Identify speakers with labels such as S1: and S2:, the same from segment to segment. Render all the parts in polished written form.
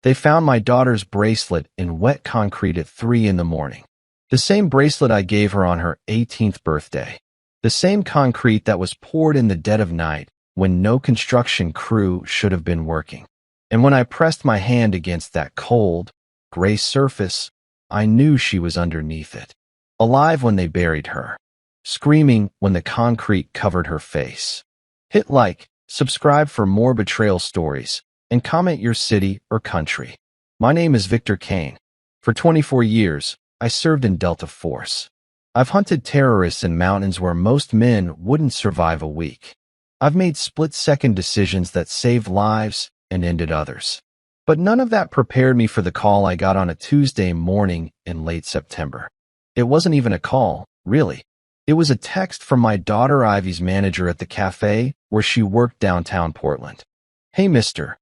S1: They found my daughter's bracelet in wet concrete at 3 in the morning. The same bracelet I gave her on her 18th birthday. The same concrete that was poured in the dead of night when no construction crew should have been working. And when I pressed my hand against that cold, gray surface, I knew she was underneath it. Alive when they buried her. Screaming when the concrete covered her face. Hit like, subscribe for more betrayal stories, and comment your city or country. My name is Victor Kane. For 24 years, I served in Delta Force. I've hunted terrorists in mountains where most men wouldn't survive a week. I've made split-second decisions that saved lives and ended others. But none of that prepared me for the call I got on a Tuesday morning in late September. It wasn't even a call, really. It was a text from my daughter Ivy's manager at the cafe where she worked downtown Portland. Hey, Mr.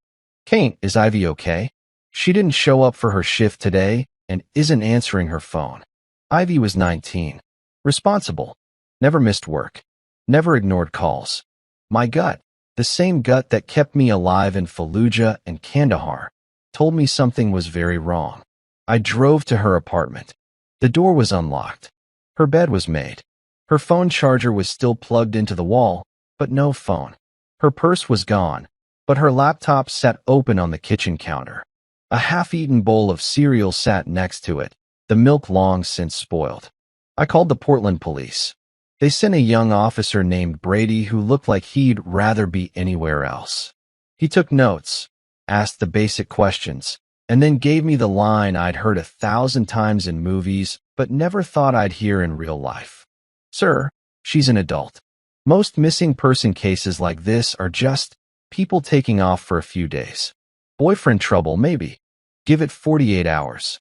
S1: Kane, is Ivy okay? She didn't show up for her shift today and isn't answering her phone. Ivy was 19. Responsible. Never missed work. Never ignored calls. My gut, the same gut that kept me alive in Fallujah and Kandahar, told me something was very wrong. I drove to her apartment. The door was unlocked. Her bed was made. Her phone charger was still plugged into the wall, but no phone. Her purse was gone, but her laptop sat open on the kitchen counter. A half-eaten bowl of cereal sat next to it, the milk long since spoiled. I called the Portland police. They sent a young officer named Brady who looked like he'd rather be anywhere else. He took notes, asked the basic questions, and then gave me the line I'd heard 1,000 times in movies but never thought I'd hear in real life. Sir, she's an adult. Most missing person cases like this are just people taking off for a few days. Boyfriend trouble, maybe. Give it 48 hours.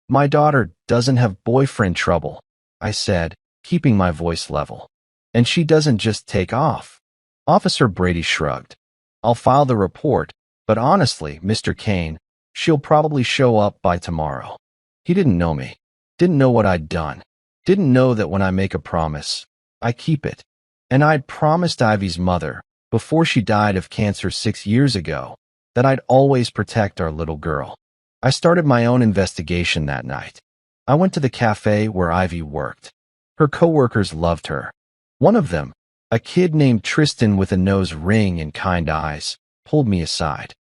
S1: My daughter doesn't have boyfriend trouble, I said, keeping my voice level. And she doesn't just take off. Officer Brady shrugged. I'll file the report, but honestly, Mr. Kane, she'll probably show up by tomorrow. He didn't know me. Didn't know what I'd done. Didn't know that when I make a promise, I keep it. And I'd promised Ivy's mother, before she died of cancer 6 years ago, that I'd always protect our little girl. I started my own investigation that night. I went to the cafe where Ivy worked. Her coworkers loved her. One of them, a kid named Tristan with a nose ring and kind eyes, pulled me aside.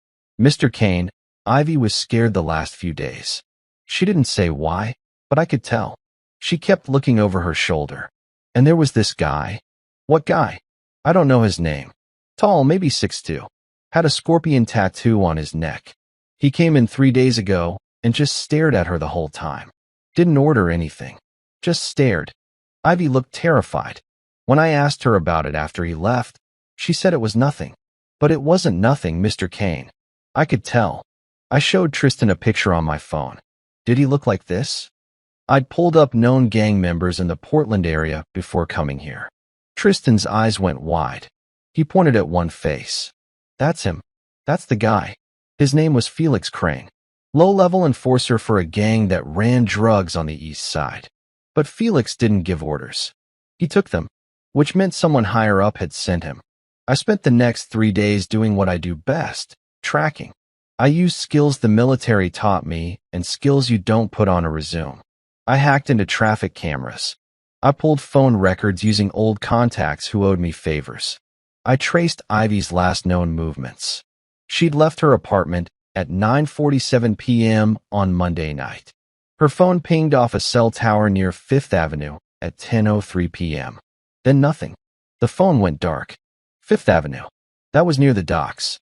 S1: Mr. Kane, Ivy was scared the last few days. She didn't say why, but I could tell. She kept looking over her shoulder. And there was this guy. What guy? I don't know his name. Tall, maybe 6'2". Had a scorpion tattoo on his neck. He came in 3 days ago and just stared at her the whole time. Didn't order anything. Just stared. Ivy looked terrified. When I asked her about it after he left, she said it was nothing. But it wasn't nothing, Mr. Kane. I could tell. I showed Tristan a picture on my phone. Did he look like this? I'd pulled up known gang members in the Portland area before coming here. Tristan's eyes went wide. He pointed at one face. That's him. That's the guy. His name was Felix Crane. Low-level enforcer for a gang that ran drugs on the east side. But Felix didn't give orders. He took them, which meant someone higher up had sent him. I spent the next 3 days doing what I do best, tracking. I used skills the military taught me and skills you don't put on a resume. I hacked into traffic cameras. I pulled phone records using old contacts who owed me favors. I traced Ivy's last known movements. She'd left her apartment at 9:47 p.m. on Monday night. Her phone pinged off a cell tower near 5th Avenue at 10:03 p.m. Then nothing. The phone went dark. 5th Avenue. That was near the docks.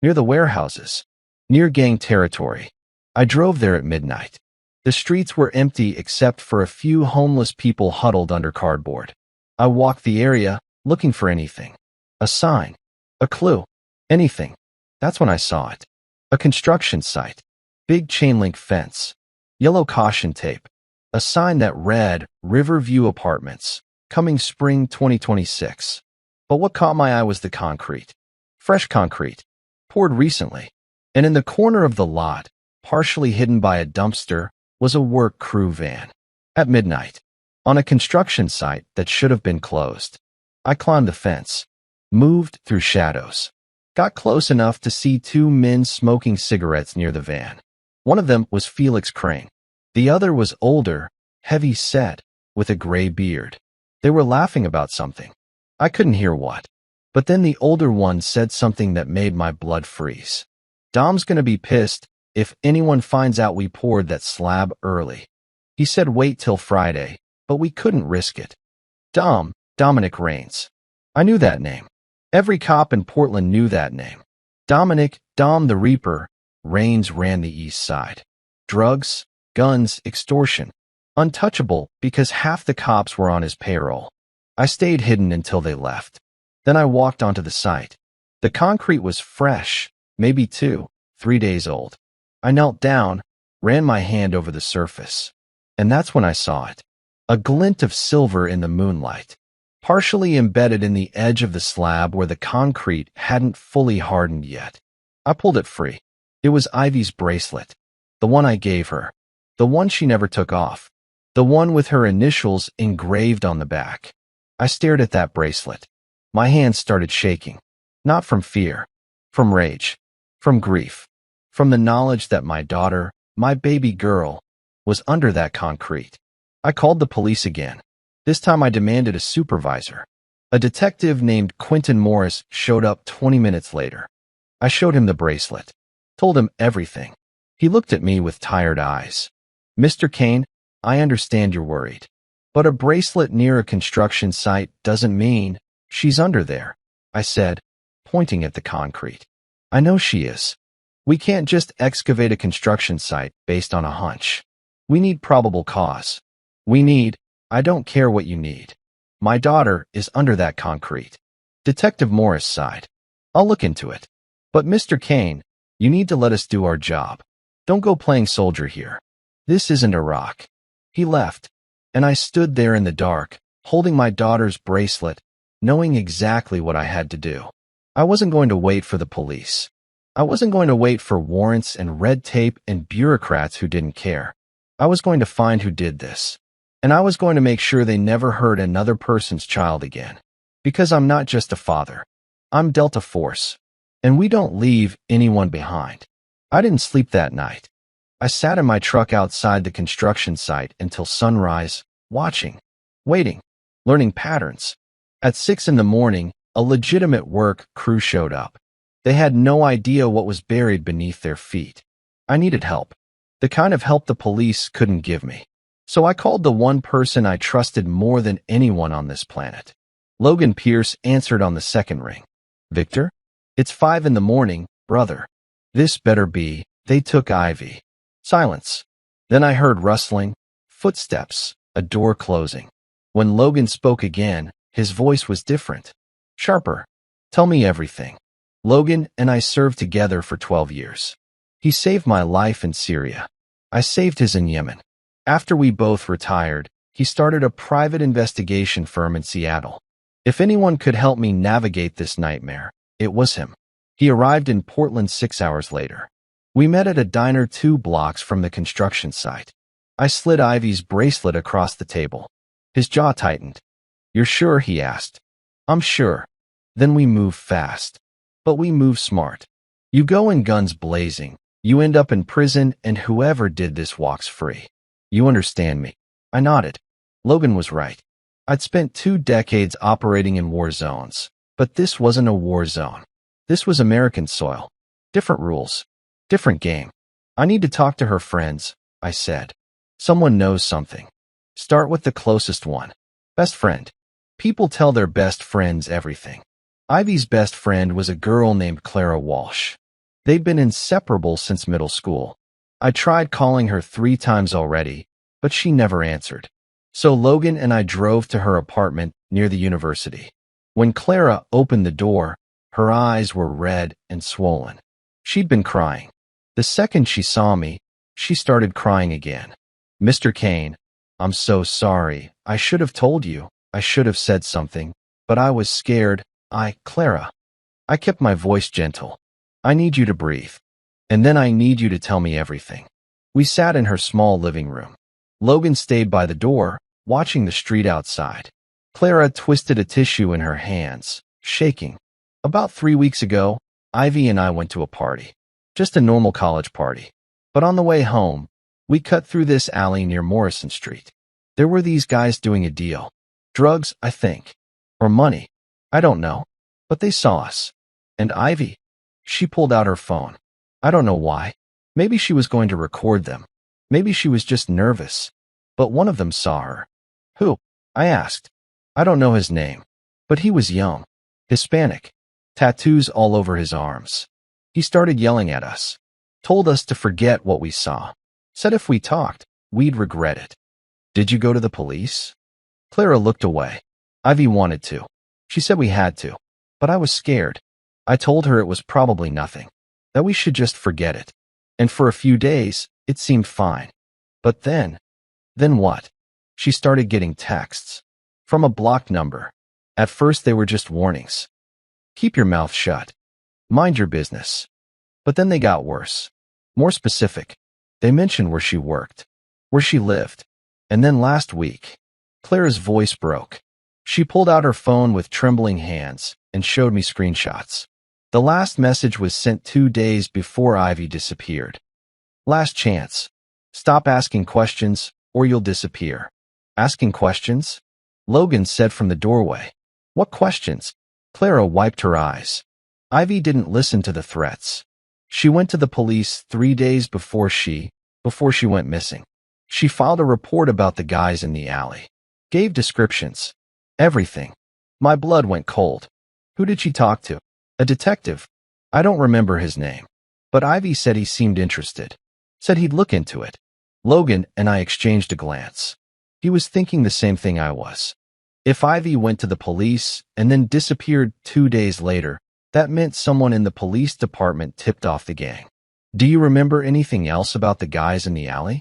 S1: Near the warehouses. Near gang territory. I drove there at midnight. The streets were empty except for a few homeless people huddled under cardboard. I walked the area, looking for anything. A sign. A clue. Anything. That's when I saw it. A construction site. Big chain-link fence. Yellow caution tape. A sign that read, Riverview Apartments. Coming spring 2026. But what caught my eye was the concrete. Fresh concrete. Poured recently. And in the corner of the lot, partially hidden by a dumpster, was a work crew van. At midnight. On a construction site that should have been closed. I climbed the fence. Moved through shadows. Got close enough to see 2 men smoking cigarettes near the van. One of them was Felix Crane. The other was older, heavy-set, with a gray beard. They were laughing about something. I couldn't hear what. But then the older one said something that made my blood freeze. "Dom's gonna be pissed if anyone finds out we poured that slab early." He said wait till Friday, but we couldn't risk it. Dominic Raines. I knew that name. Every cop in Portland knew that name. Dom the Reaper. Raines ran the East Side. Drugs, guns, extortion. Untouchable because half the cops were on his payroll. I stayed hidden until they left. Then I walked onto the site. The concrete was fresh, maybe 2-3 days old. I knelt down, ran my hand over the surface. And that's when I saw it. A glint of silver in the moonlight, partially embedded in the edge of the slab where the concrete hadn't fully hardened yet. I pulled it free. It was Ivy's bracelet, the one I gave her, the one she never took off, the one with her initials engraved on the back. I stared at that bracelet. My hands started shaking, not from fear, from rage, from grief, from the knowledge that my daughter, my baby girl, was under that concrete. I called the police again. This time I demanded a supervisor. A detective named Quentin Morris showed up 20 minutes later. I showed him the bracelet, told him everything. He looked at me with tired eyes. "Mr. Kane, I understand you're worried. But a bracelet near a construction site doesn't mean she's under there," I said, pointing at the concrete. "I know she is. We can't just excavate a construction site based on a hunch. We need probable cause. I don't care what you need. My daughter is under that concrete." Detective Morris sighed. "I'll look into it. But Mr. Kane, you need to let us do our job. Don't go playing soldier here. This isn't Iraq." He left, and I stood there in the dark, holding my daughter's bracelet, knowing exactly what I had to do. I wasn't going to wait for the police. I wasn't going to wait for warrants and red tape and bureaucrats who didn't care. I was going to find who did this. And I was going to make sure they never hurt another person's child again. Because I'm not just a father. I'm Delta Force. And we don't leave anyone behind. I didn't sleep that night. I sat in my truck outside the construction site until sunrise, watching, waiting, learning patterns. At 6 in the morning, a legitimate work crew showed up. They had no idea what was buried beneath their feet. I needed help. The kind of help the police couldn't give me. So I called the one person I trusted more than anyone on this planet. Logan Pierce answered on the second ring. "Victor? It's 5 in the morning, brother. This better be, they took Ivy." Silence. Then I heard rustling, footsteps, a door closing. When Logan spoke again, his voice was different. Sharper. "Tell me everything." Logan and I served together for 12 years. He saved my life in Syria. I saved his in Yemen. After we both retired, he started a private investigation firm in Seattle. If anyone could help me navigate this nightmare, it was him. He arrived in Portland 6 hours later. We met at a diner 2 blocks from the construction site. I slid Ivy's bracelet across the table. His jaw tightened. "You're sure?" he asked. "I'm sure." Then we moved fast. But we moved smart. You go in guns blazing, you end up in prison, and whoever did this walks free. You understand me? I nodded. Logan was right. I'd spent 2 decades operating in war zones, but this wasn't a war zone. This was American soil. Different rules. Different game. "I need to talk to her friends," I said. "Someone knows something. Start with the closest one. Best friend." People tell their best friends everything. Ivy's best friend was a girl named Clara Walsh. They'd been inseparable since middle school. I tried calling her 3 times already, but she never answered. So Logan and I drove to her apartment near the university. When Clara opened the door, her eyes were red and swollen. She'd been crying. The second she saw me, she started crying again. "Mr. Kane, I'm so sorry. I should have told you. I should have said something, but I was scared. Clara." I kept my voice gentle. "I need you to breathe. And then I need you to tell me everything." We sat in her small living room. Logan stayed by the door, watching the street outside. Clara twisted a tissue in her hands, shaking. "About 3 weeks ago, Ivy and I went to a party. Just a normal college party. But on the way home, we cut through this alley near Morrison Street. There were these guys doing a deal. Drugs, I think. Or money. I don't know. But they saw us. And Ivy. She pulled out her phone. I don't know why. Maybe she was going to record them. Maybe she was just nervous. But one of them saw her. Who? I asked. I don't know his name. But he was young. Hispanic. Tattoos all over his arms. He started yelling at us. Told us to forget what we saw. Said if we talked, we'd regret it. Did you go to the police? Clara looked away. Ivy wanted to. She said we had to. But I was scared. I told her it was probably nothing. That we should just forget it. And for a few days, it seemed fine. But then what? She started getting texts. From a blocked number. At first they were just warnings. Keep your mouth shut. Mind your business. But then they got worse. More specific. They mentioned where she worked. Where she lived. And then last week, Clara's voice broke. She pulled out her phone with trembling hands and showed me screenshots. The last message was sent 2 days before Ivy disappeared. Last chance. Stop asking questions or you'll disappear. Asking questions? Logan said from the doorway. What questions? Clara wiped her eyes. Ivy didn't listen to the threats. She went to the police 3 days before she went missing. She filed a report about the guys in the alley. Gave descriptions. Everything. My blood went cold. Who did she talk to? A detective. I don't remember his name. But Ivy said he seemed interested. Said he'd look into it. Logan and I exchanged a glance. He was thinking the same thing I was. If Ivy went to the police and then disappeared 2 days later, that meant someone in the police department tipped off the gang. Do you remember anything else about the guys in the alley?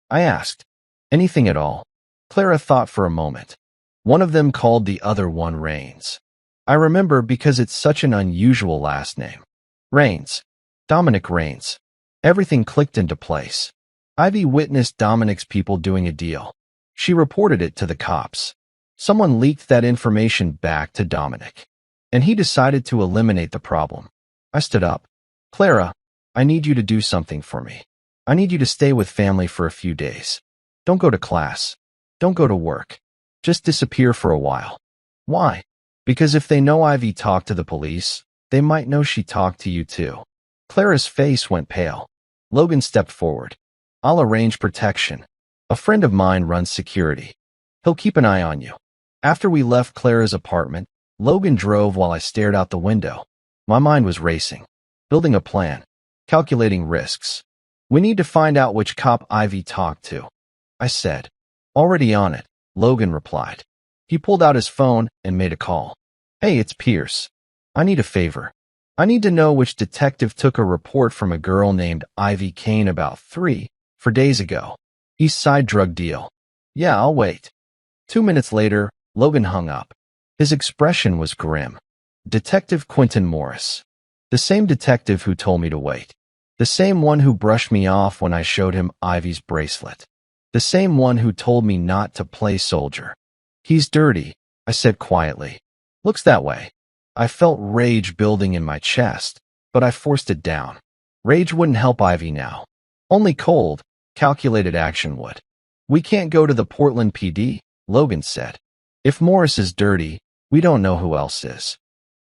S1: I asked. Anything at all? Clara thought for a moment. One of them called the other one Rains. I remember because it's such an unusual last name. Rains. Dominic Rains. Everything clicked into place. Ivy witnessed Dominic's people doing a deal. She reported it to the cops. Someone leaked that information back to Dominic. And he decided to eliminate the problem. I stood up. Clara, I need you to do something for me. I need you to stay with family for a few days. Don't go to class. Don't go to work. Just disappear for a while. Why? Because if they know Ivy talked to the police, they might know she talked to you too. Clara's face went pale. Logan stepped forward. I'll arrange protection. A friend of mine runs security. He'll keep an eye on you. After we left Clara's apartment, Logan drove while I stared out the window. My mind was racing. Building a plan. Calculating risks. We need to find out which cop Ivy talked to. I said. Already on it, Logan replied. He pulled out his phone and made a call. Hey, it's Pierce. I need a favor. I need to know which detective took a report from a girl named Ivy Kane about 4 days ago. East Side drug deal. Yeah, I'll wait. 2 minutes later, Logan hung up. His expression was grim. Detective Quentin Morris. The same detective who told me to wait. The same one who brushed me off when I showed him Ivy's bracelet. The same one who told me not to play soldier. He's dirty, I said quietly. Looks that way. I felt rage building in my chest, but I forced it down. Rage wouldn't help Ivy now. Only cold, calculated action would. We can't go to the Portland PD, Logan said. If Morris is dirty, we don't know who else is.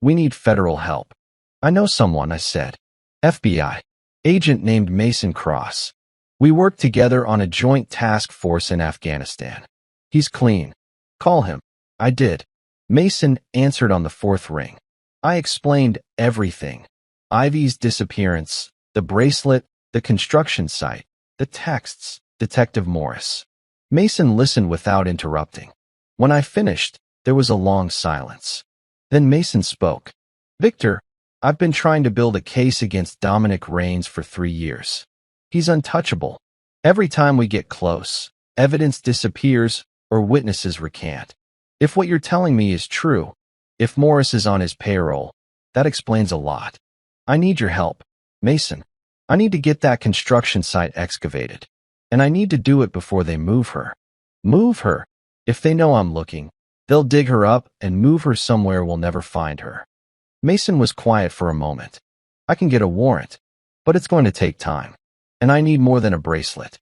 S1: We need federal help. I know someone, I said. FBI. Agent named Mason Cross. We worked together on a joint task force in Afghanistan. He's clean. Call him. I did. Mason answered on the 4th ring. I explained everything. Ivy's disappearance, the bracelet, the construction site, the texts, Detective Morris. Mason listened without interrupting. When I finished, there was a long silence. Then Mason spoke. Victor, I've been trying to build a case against Dominic Rains for 3 years. He's untouchable. Every time we get close, evidence disappears or witnesses recant. If what you're telling me is true, if Morris is on his payroll, that explains a lot. I need your help, Mason. I need to get that construction site excavated. And I need to do it before they move her. Move her? If they know I'm looking, they'll dig her up and move her somewhere we'll never find her. Mason was quiet for a moment. I can get a warrant, but it's going to take time. And I need more than a bracelet.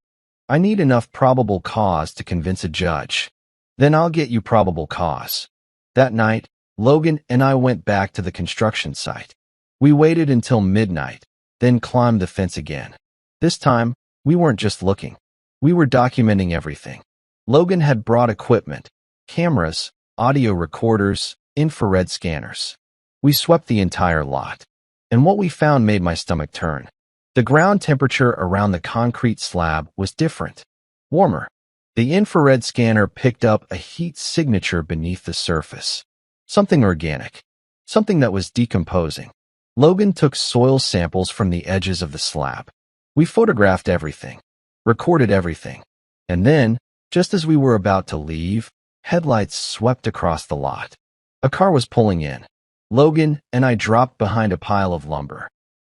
S1: I need enough probable cause to convince a judge. Then I'll get you probable cause. That night, Logan and I went back to the construction site. We waited until midnight, then climbed the fence again. This time, we weren't just looking. We were documenting everything. Logan had brought equipment, cameras, audio recorders, infrared scanners. We swept the entire lot. And what we found made my stomach turn. The ground temperature around the concrete slab was different, warmer. The infrared scanner picked up a heat signature beneath the surface. Something organic. Something that was decomposing. Logan took soil samples from the edges of the slab. We photographed everything, recorded everything. And then, just as we were about to leave, headlights swept across the lot. A car was pulling in. Logan and I dropped behind a pile of lumber.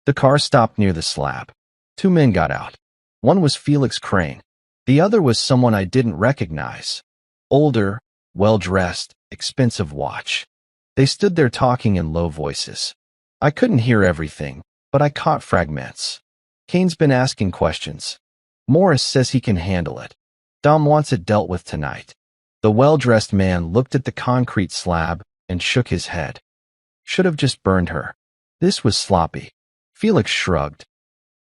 S1: The car stopped near the slab. Two men got out. One was Felix Crane. The other was someone I didn't recognize. Older, well-dressed, expensive watch. They stood there talking in low voices. I couldn't hear everything, but I caught fragments. Kane's been asking questions. Morris says he can handle it. Dom wants it dealt with tonight. The well-dressed man looked at the concrete slab and shook his head. Should have just burned her. This was sloppy. Felix shrugged.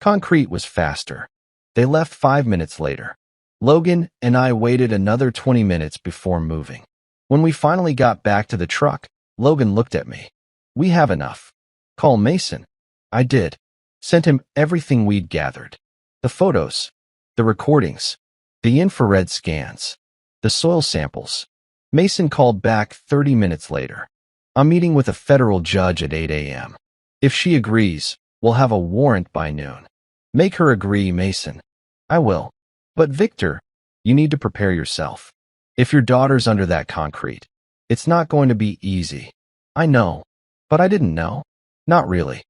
S1: Concrete was faster. They left 5 minutes later. Logan and I waited another 20 minutes before moving. When we finally got back to the truck, Logan looked at me. We have enough. Call Mason. I did. Sent him everything we'd gathered. The photos, the recordings, the infrared scans, the soil samples. Mason called back 30 minutes later. I'm meeting with a federal judge at 8 a.m. If she agrees, we'll have a warrant by noon. Make her agree, Mason. I will. But Victor, you need to prepare yourself. If your daughter's under that concrete, it's not going to be easy. I know. But I didn't know. Not really.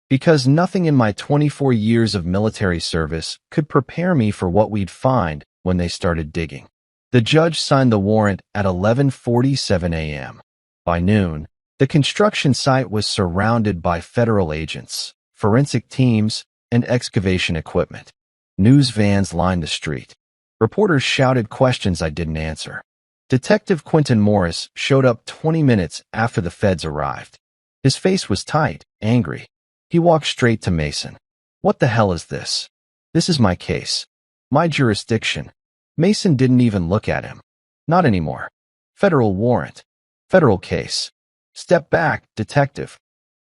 S1: Because nothing in my 24 years of military service could prepare me for what we'd find when they started digging. The judge signed the warrant at 11:47 a.m. By noon, the construction site was surrounded by federal agents, forensic teams, and excavation equipment. News vans lined the street. Reporters shouted questions I didn't answer. Detective Quentin Morris showed up 20 minutes after the feds arrived. His face was tight, angry. He walked straight to Mason. What the hell is this? This is my case. My jurisdiction. Mason didn't even look at him. Not anymore. Federal warrant. Federal case. Step back, detective.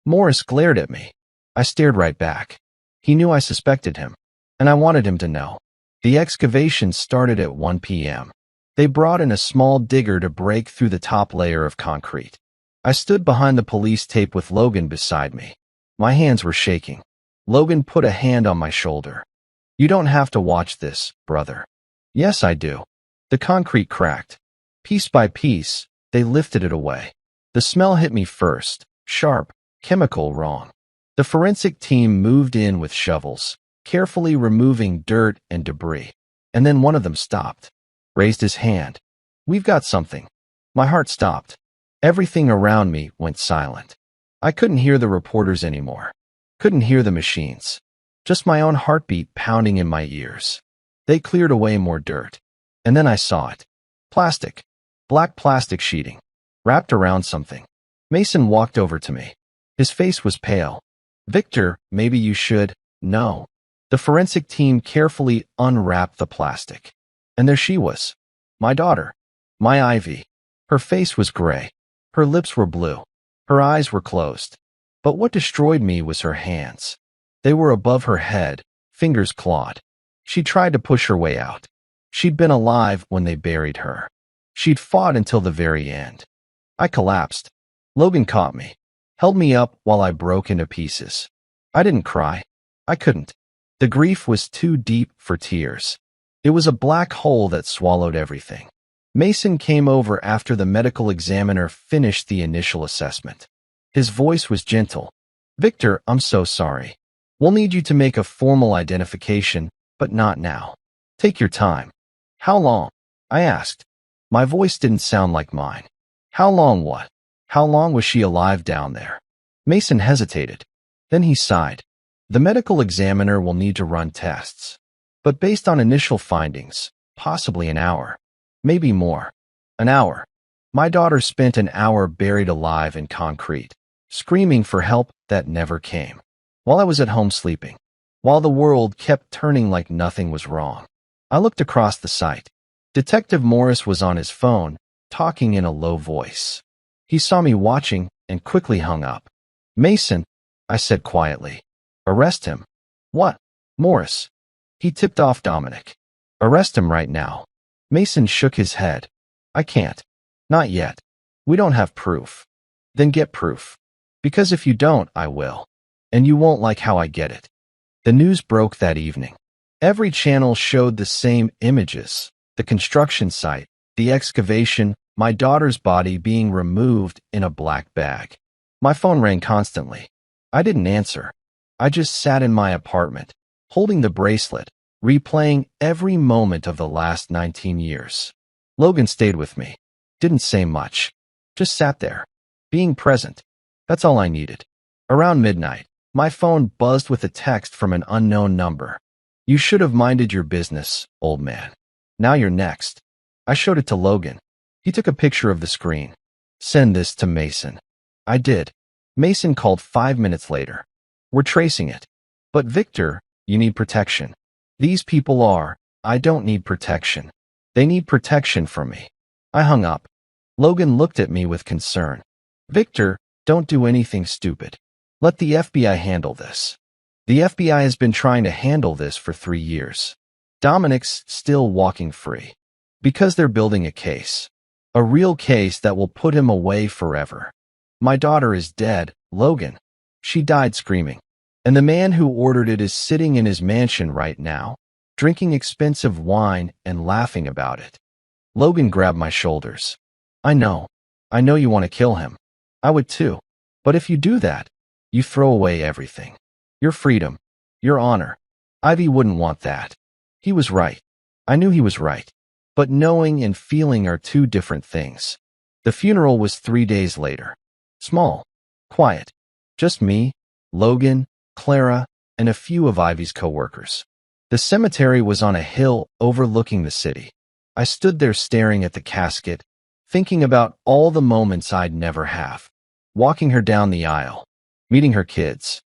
S1: Morris glared at me. I stared right back. He knew I suspected him, and I wanted him to know. The excavation started at 1 p.m. They brought in a small digger to break through the top layer of concrete. I stood behind the police tape with Logan beside me. My hands were shaking. Logan put a hand on my shoulder. You don't have to watch this, brother. Yes, I do. The concrete cracked. Piece by piece, they lifted it away. The smell hit me first. Sharp, chemical, wrong. The forensic team moved in with shovels, carefully removing dirt and debris. And then one of them stopped. Raised his hand. We've got something. My heart stopped. Everything around me went silent. I couldn't hear the reporters anymore. Couldn't hear the machines. Just my own heartbeat pounding in my ears. They cleared away more dirt. And then I saw it. Plastic. Black plastic sheeting. Wrapped around something. Mason walked over to me. His face was pale. Victor, maybe you should. No. The forensic team carefully unwrapped the plastic. And there she was. My daughter. My Ivy. Her face was gray. Her lips were blue. Her eyes were closed. But what destroyed me was her hands. They were above her head, fingers clawed. She tried to push her way out. She'd been alive when they buried her. She'd fought until the very end. I collapsed. Logan caught me, held me up while I broke into pieces. I didn't cry. I couldn't. The grief was too deep for tears. It was a black hole that swallowed everything. Mason came over after the medical examiner finished the initial assessment. His voice was gentle. Victor, I'm so sorry. We'll need you to make a formal identification, but not now. Take your time. How long? I asked. My voice didn't sound like mine. How long what? How long was she alive down there? Mason hesitated. Then he sighed. The medical examiner will need to run tests. But based on initial findings, possibly an hour. Maybe more. An hour. My daughter spent an hour buried alive in concrete, screaming for help that never came. While I was at home sleeping, while the world kept turning like nothing was wrong, I looked across the site. Detective Morris was on his phone, talking in a low voice. He saw me watching and quickly hung up. Mason, I said quietly. Arrest him. What? Morris. He tipped off Dominic. Arrest him right now. Mason shook his head. I can't. Not yet. We don't have proof. Then get proof. Because if you don't, I will. And you won't like how I get it. The news broke that evening. Every channel showed the same images. The construction site, the excavation, my daughter's body being removed in a black bag. My phone rang constantly. I didn't answer. I just sat in my apartment, holding the bracelet, replaying every moment of the last 19 years. Logan stayed with me. Didn't say much. Just sat there. Being present. That's all I needed. Around midnight, my phone buzzed with a text from an unknown number. You should have minded your business, old man. Now you're next. I showed it to Logan. He took a picture of the screen. Send this to Mason. I did. Mason called 5 minutes later. We're tracing it. But Victor, you need protection. These people are. I don't need protection. They need protection from me. I hung up. Logan looked at me with concern. Victor, don't do anything stupid. Let the FBI handle this. The FBI has been trying to handle this for 3 years. Dominic's still walking free. Because they're building a case. A real case that will put him away forever. My daughter is dead, Logan. She died screaming. And the man who ordered it is sitting in his mansion right now, drinking expensive wine and laughing about it. Logan grabbed my shoulders. I know you want to kill him. I would too. But if you do that, you throw away everything. Your freedom, your honor. Ivy wouldn't want that. He was right. I knew he was right. But knowing and feeling are two different things. The funeral was 3 days later. Small. Quiet. Just me, Logan, Clara, and a few of Ivy's coworkers. The cemetery was on a hill overlooking the city. I stood there staring at the casket, thinking about all the moments I'd never have. Walking her down the aisle, meeting her kids,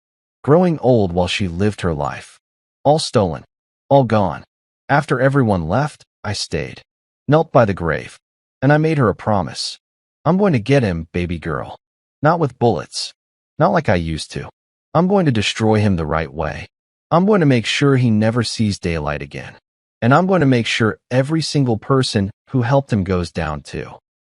S1: growing old while she lived her life. All stolen, all gone. After everyone left, I stayed, knelt by the grave, and I made her a promise. I'm going to get him, baby girl. Not with bullets. Not like I used to. I'm going to destroy him the right way. I'm going to make sure he never sees daylight again. And I'm going to make sure every single person who helped him goes down too.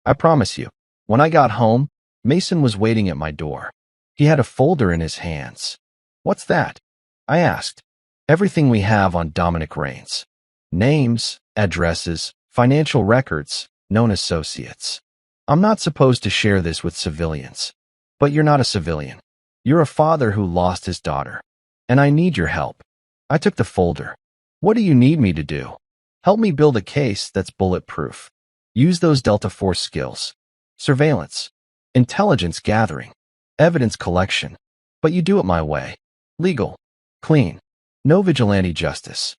S1: I promise you. When I got home, Mason was waiting at my door. He had a folder in his hands. What's that? I asked. Everything we have on Dominic Raines. Names, addresses, financial records, known associates. I'm not supposed to share this with civilians. But you're not a civilian. You're a father who lost his daughter. And I need your help. I took the folder. What do you need me to do? Help me build a case that's bulletproof. Use those Delta Force skills. Surveillance. Intelligence gathering. Evidence collection. But you do it my way. Legal. Clean. No vigilante justice.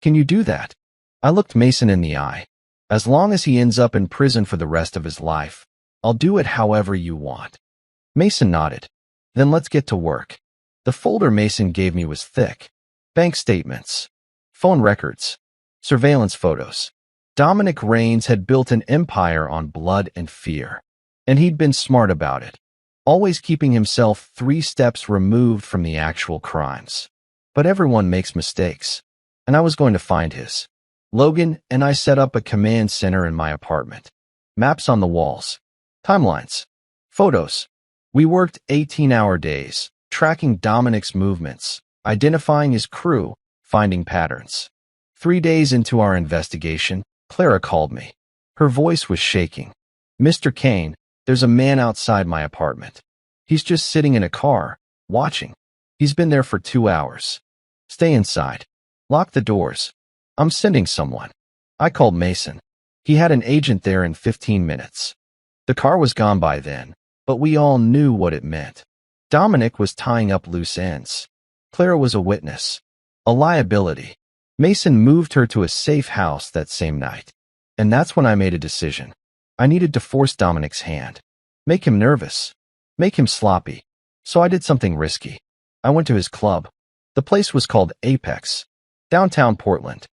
S1: Can you do that? I looked Mason in the eye. As long as he ends up in prison for the rest of his life, I'll do it however you want. Mason nodded. Then let's get to work. The folder Mason gave me was thick. Bank statements. Phone records. Surveillance photos. Dominic Raines had built an empire on blood and fear. And he'd been smart about it. Always keeping himself 3 steps removed from the actual crimes. But everyone makes mistakes. And I was going to find his. Logan and I set up a command center in my apartment. Maps on the walls. Timelines. Photos. We worked 18-hour days, tracking Dominic's movements, identifying his crew, finding patterns. 3 days into our investigation, Clara called me. Her voice was shaking. Mr. Kane, there's a man outside my apartment. He's just sitting in a car, watching. He's been there for 2 hours. Stay inside. Lock the doors. I'm sending someone. I called Mason. He had an agent there in 15 minutes. The car was gone by then, but we all knew what it meant. Dominic was tying up loose ends. Clara was a witness. A liability. Mason moved her to a safe house that same night. And that's when I made a decision. I needed to force Dominic's hand. Make him nervous. Make him sloppy. So I did something risky. I went to his club. The place was called Apex. Downtown Portland.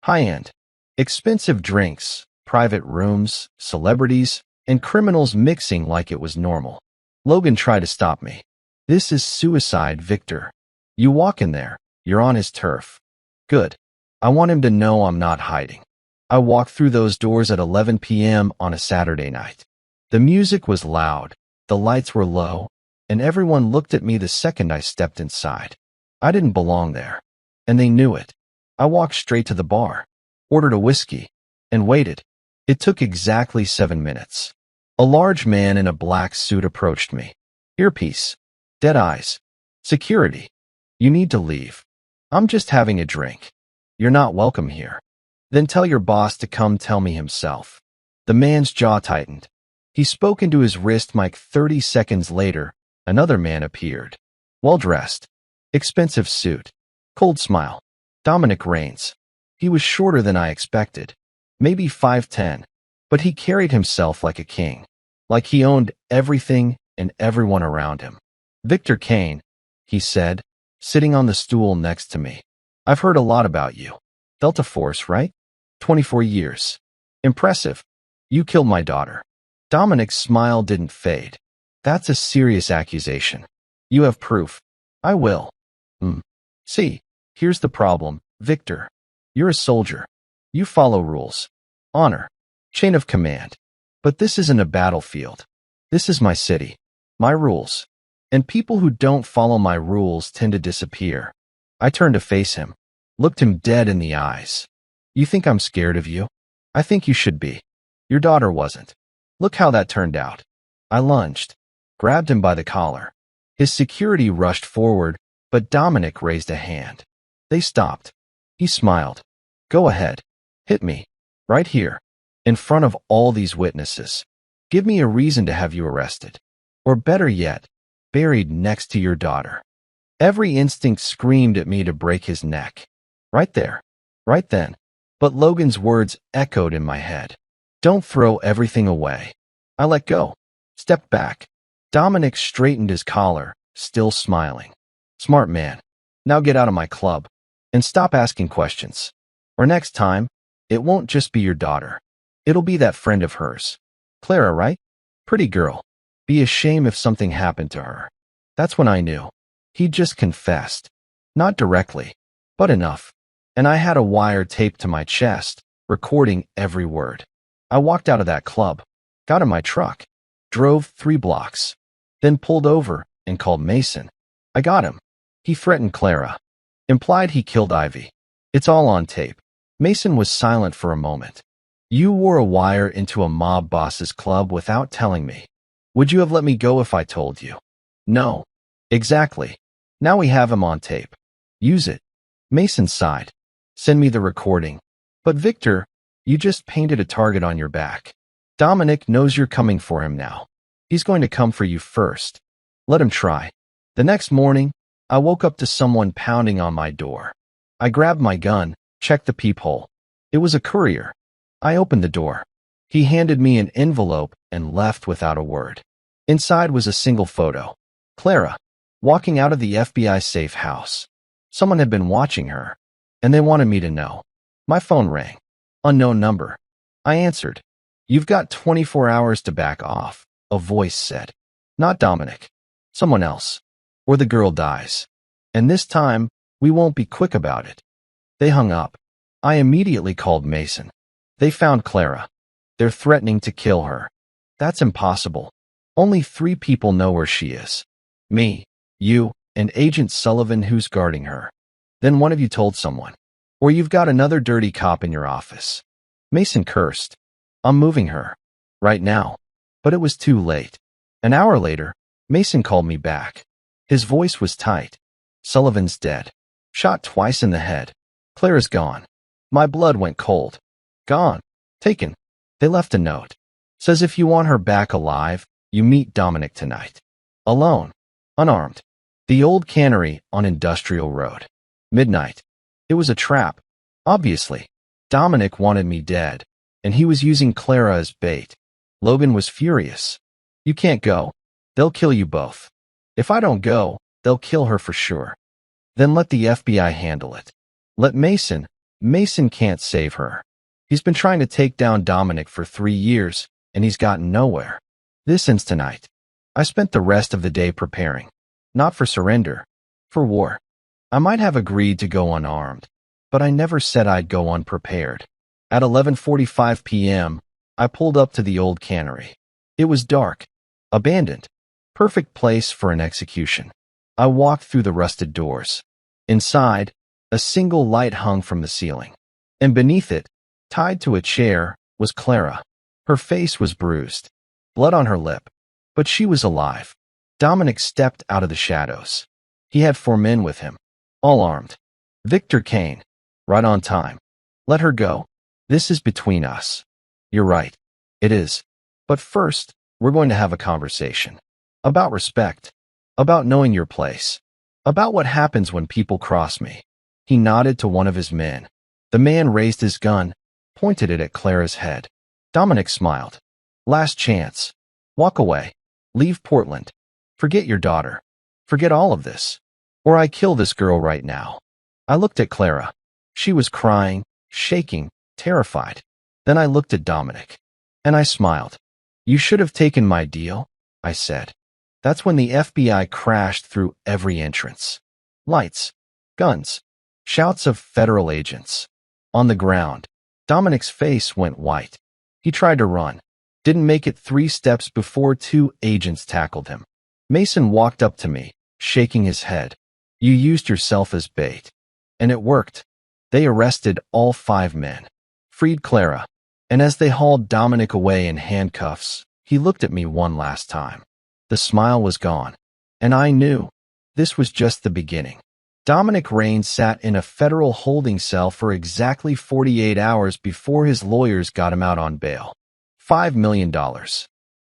S1: High-end. Expensive drinks, private rooms, celebrities, and criminals mixing like it was normal. Logan tried to stop me. This is suicide, Victor. You walk in there, you're on his turf. Good. I want him to know I'm not hiding. I walked through those doors at 11 p.m. on a Saturday night. The music was loud, the lights were low, and everyone looked at me the second I stepped inside. I didn't belong there, and they knew it. I walked straight to the bar, ordered a whiskey, and waited. It took exactly 7 minutes. A large man in a black suit approached me. Earpiece. Dead eyes. Security. You need to leave. I'm just having a drink. You're not welcome here. Then tell your boss to come tell me himself. The man's jaw tightened. He spoke into his wrist mic. 30 seconds later, another man appeared. Well-dressed. Expensive suit. Cold smile. Dominic Raines. He was shorter than I expected. Maybe 5'10", but he carried himself like a king. Like he owned everything and everyone around him. Victor Kane, he said, sitting on the stool next to me. I've heard a lot about you. Delta Force, right? 24 years. Impressive. You killed my daughter. Dominic's smile didn't fade. That's a serious accusation. You have proof. I will. See, here's the problem, Victor. You're a soldier. You follow rules. Honor. Chain of command. But this isn't a battlefield. This is my city. My rules. And people who don't follow my rules tend to disappear. I turned to face him. Looked him dead in the eyes. You think I'm scared of you? I think you should be. Your daughter wasn't. Look how that turned out. I lunged. Grabbed him by the collar. His security rushed forward, but Dominic raised a hand. They stopped. He smiled. Go ahead. Hit me. Right here. In front of all these witnesses. Give me a reason to have you arrested. Or better yet, buried next to your daughter. Every instinct screamed at me to break his neck. Right there. Right then. But Logan's words echoed in my head. Don't throw everything away. I let go. Stepped back. Dominic straightened his collar, still smiling. Smart man. Now get out of my club. And stop asking questions. Or next time, it won't just be your daughter. It'll be that friend of hers. Clara, right? Pretty girl. Be a shame if something happened to her. That's when I knew. He'd just confessed. Not directly, but enough. And I had a wire taped to my chest, recording every word. I walked out of that club, got in my truck, drove 3 blocks, then pulled over and called Mason. I got him. He threatened Clara. Implied he killed Ivy. It's all on tape. Mason was silent for a moment. You wore a wire into a mob boss's club without telling me. Would you have let me go if I told you? No. Exactly. Now we have him on tape. Use it. Mason sighed. Send me the recording. But Victor, you just painted a target on your back. Dominic knows you're coming for him now. He's going to come for you first. Let him try. The next morning, I woke up to someone pounding on my door. I grabbed my gun, checked the peephole. It was a courier. I opened the door. He handed me an envelope and left without a word. Inside was a single photo. Clara, walking out of the FBI safe house. Someone had been watching her, and they wanted me to know. My phone rang. Unknown number. I answered. You've got 24 hours to back off, a voice said. Not Dominic. Someone else. Or the girl dies. And this time, we won't be quick about it. They hung up. I immediately called Mason. They found Clara. They're threatening to kill her. That's impossible. Only 3 people know where she is. Me, you, and Agent Sullivan who's guarding her. Then one of you told someone. Or you've got another dirty cop in your office. Mason cursed. I'm moving her. Right now. But it was too late. An hour later, Mason called me back. His voice was tight. Sullivan's dead. Shot twice in the head. Clara's gone. My blood went cold. Gone. Taken. They left a note. Says if you want her back alive, you meet Dominic tonight. Alone. Unarmed. The old cannery on Industrial Road. Midnight. It was a trap. Obviously. Dominic wanted me dead, and he was using Clara as bait. Logan was furious. You can't go. They'll kill you both. If I don't go, they'll kill her for sure. Then let the FBI handle it. Let Mason. Mason can't save her. He's been trying to take down Dominic for 3 years, and he's gotten nowhere. This ends tonight. I spent the rest of the day preparing. Not for surrender. For war. I might have agreed to go unarmed, but I never said I'd go unprepared. At 11:45 p.m., I pulled up to the old cannery. It was dark. Abandoned. Perfect place for an execution. I walked through the rusted doors. Inside, a single light hung from the ceiling. And beneath it, tied to a chair, was Clara. Her face was bruised. Blood on her lip. But she was alive. Dominic stepped out of the shadows. He had 4 men with him. All armed. Victor Kane. Right on time. Let her go. This is between us. You're right. It is. But first, we're going to have a conversation. About respect. About knowing your place. About what happens when people cross me. He nodded to one of his men. The man raised his gun, pointed it at Clara's head. Dominic smiled. Last chance. Walk away. Leave Portland. Forget your daughter. Forget all of this. Or I kill this girl right now. I looked at Clara. She was crying, shaking, terrified. Then I looked at Dominic. And I smiled. You should have taken my deal, I said. That's when the FBI crashed through every entrance. Lights. Guns. Shouts of federal agents. On the ground, Dominic's face went white. He tried to run. Didn't make it 3 steps before 2 agents tackled him. Mason walked up to me, shaking his head. You used yourself as bait. And it worked. They arrested all 5 men. Freed Clara. And as they hauled Dominic away in handcuffs, he looked at me one last time. The smile was gone. And I knew. This was just the beginning. Dominic Raines sat in a federal holding cell for exactly 48 hours before his lawyers got him out on bail. $5 million.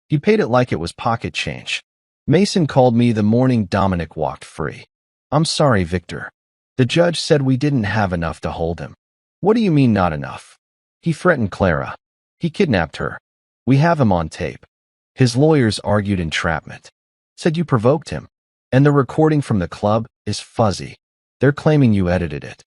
S1: He paid it like it was pocket change. Mason called me the morning Dominic walked free. I'm sorry, Victor. The judge said we didn't have enough to hold him. What do you mean not enough? He threatened Clara. He kidnapped her. We have him on tape. His lawyers argued entrapment. Said you provoked him. And the recording from the club is fuzzy. They're claiming you edited it.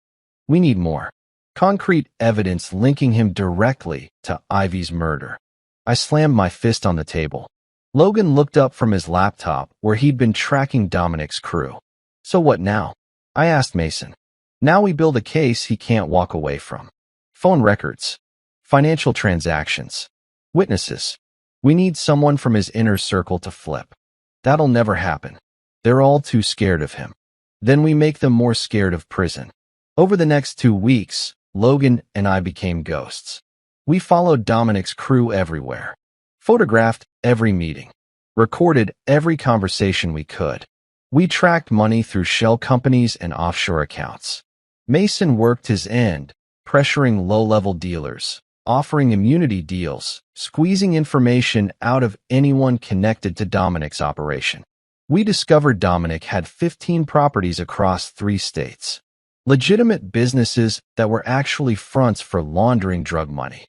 S1: We need more. Concrete evidence linking him directly to Ivy's murder. I slammed my fist on the table. Logan looked up from his laptop where he'd been tracking Dominic's crew. So what now? I asked Mason. Now we build a case he can't walk away from. Phone records. Financial transactions. Witnesses. We need someone from his inner circle to flip. That'll never happen. They're all too scared of him. Then we make them more scared of prison. Over the next 2 weeks, Logan and I became ghosts. We followed Dominic's crew everywhere. Photographed every meeting. Recorded every conversation we could. We tracked money through shell companies and offshore accounts. Mason worked his end, pressuring low-level dealers, offering immunity deals, squeezing information out of anyone connected to Dominic's operation. We discovered Dominic had 15 properties across 3 states. Legitimate businesses that were actually fronts for laundering drug money.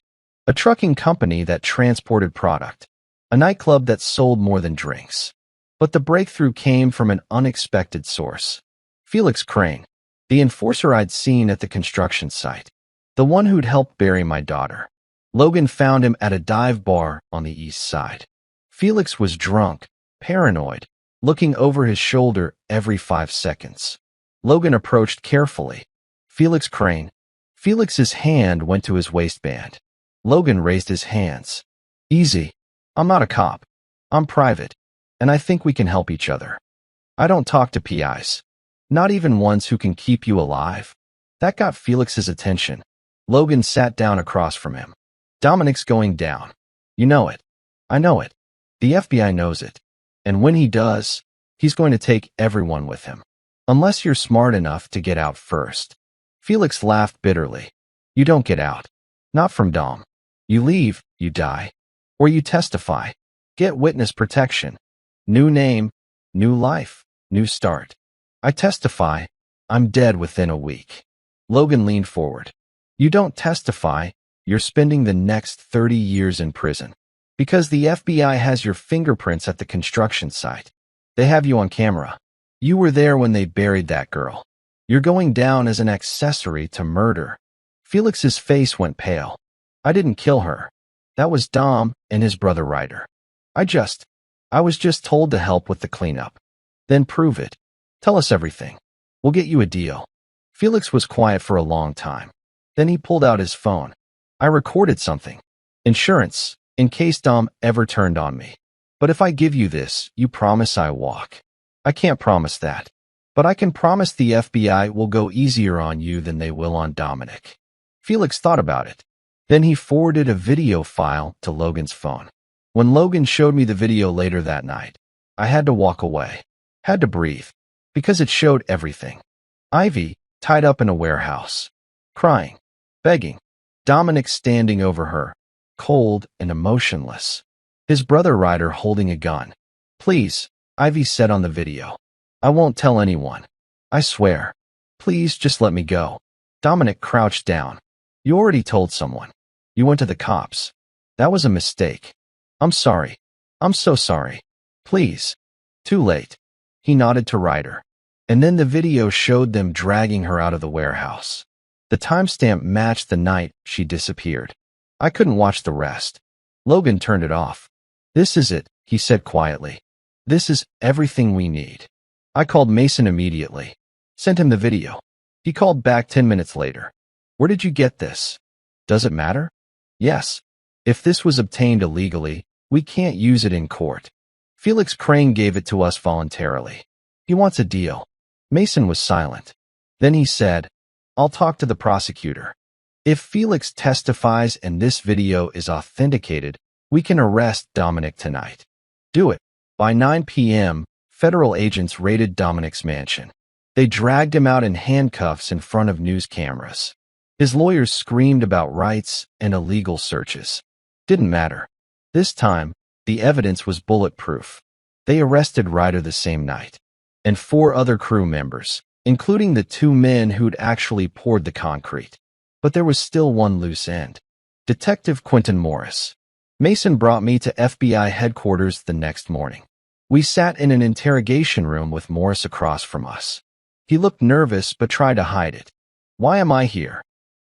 S1: A trucking company that transported product. A nightclub that sold more than drinks. But the breakthrough came from an unexpected source. Felix Crane, the enforcer I'd seen at the construction site. The one who'd helped bury my daughter. Logan found him at a dive bar on the east side. Felix was drunk, paranoid, looking over his shoulder every 5 seconds. Logan approached carefully. Felix Crane. Felix's hand went to his waistband. Logan raised his hands. Easy. I'm not a cop. I'm private. And I think we can help each other. I don't talk to PIs. Not even ones who can keep you alive. That got Felix's attention. Logan sat down across from him. Dominic's going down. You know it. I know it. The FBI knows it. And when he does, he's going to take everyone with him. Unless you're smart enough to get out first. Felix laughed bitterly. You don't get out. Not from Dom. You leave, you die. Or you testify. Get witness protection. New name, new life, new start. I testify. I'm dead within a week. Logan leaned forward. You don't testify. You're spending the next 30 years in prison. Because the FBI has your fingerprints at the construction site. They have you on camera. You were there when they buried that girl. You're going down as an accessory to murder. Felix's face went pale. I didn't kill her. That was Dom and his brother Ryder. I was just told to help with the cleanup. Then prove it. Tell us everything. We'll get you a deal. Felix was quiet for a long time. Then he pulled out his phone. I recorded something. Insurance, in case Dom ever turned on me. But if I give you this, you promise I walk. I can't promise that. But I can promise the FBI will go easier on you than they will on Dominic. Felix thought about it. Then he forwarded a video file to Logan's phone. When Logan showed me the video later that night, I had to walk away. Had to breathe. Because it showed everything. Ivy, tied up in a warehouse. Crying. Begging. Dominic standing over her. Cold and emotionless. His brother Ryder holding a gun. Please, Ivy said on the video. I won't tell anyone. I swear. Please just let me go. Dominic crouched down. You already told someone. You went to the cops. That was a mistake. I'm sorry. I'm so sorry. Please. Too late. He nodded to Ryder. And then the video showed them dragging her out of the warehouse. The timestamp matched the night she disappeared. I couldn't watch the rest. Logan turned it off. This is it, he said quietly. This is everything we need. I called Mason immediately. Sent him the video. He called back 10 minutes later. Where did you get this? Does it matter? Yes. If this was obtained illegally, we can't use it in court. Felix Crane gave it to us voluntarily. He wants a deal. Mason was silent. Then he said, I'll talk to the prosecutor. If Felix testifies and this video is authenticated, we can arrest Dominic tonight. Do it. By 9 p.m., federal agents raided Dominic's mansion. They dragged him out in handcuffs in front of news cameras. His lawyers screamed about rights and illegal searches. Didn't matter. This time, the evidence was bulletproof. They arrested Ryder the same night. And 4 other crew members, including the 2 men who'd actually poured the concrete. But there was still one loose end. Detective Quentin Morris. Mason brought me to FBI headquarters the next morning. We sat in an interrogation room with Morris across from us. He looked nervous but tried to hide it. Why am I here?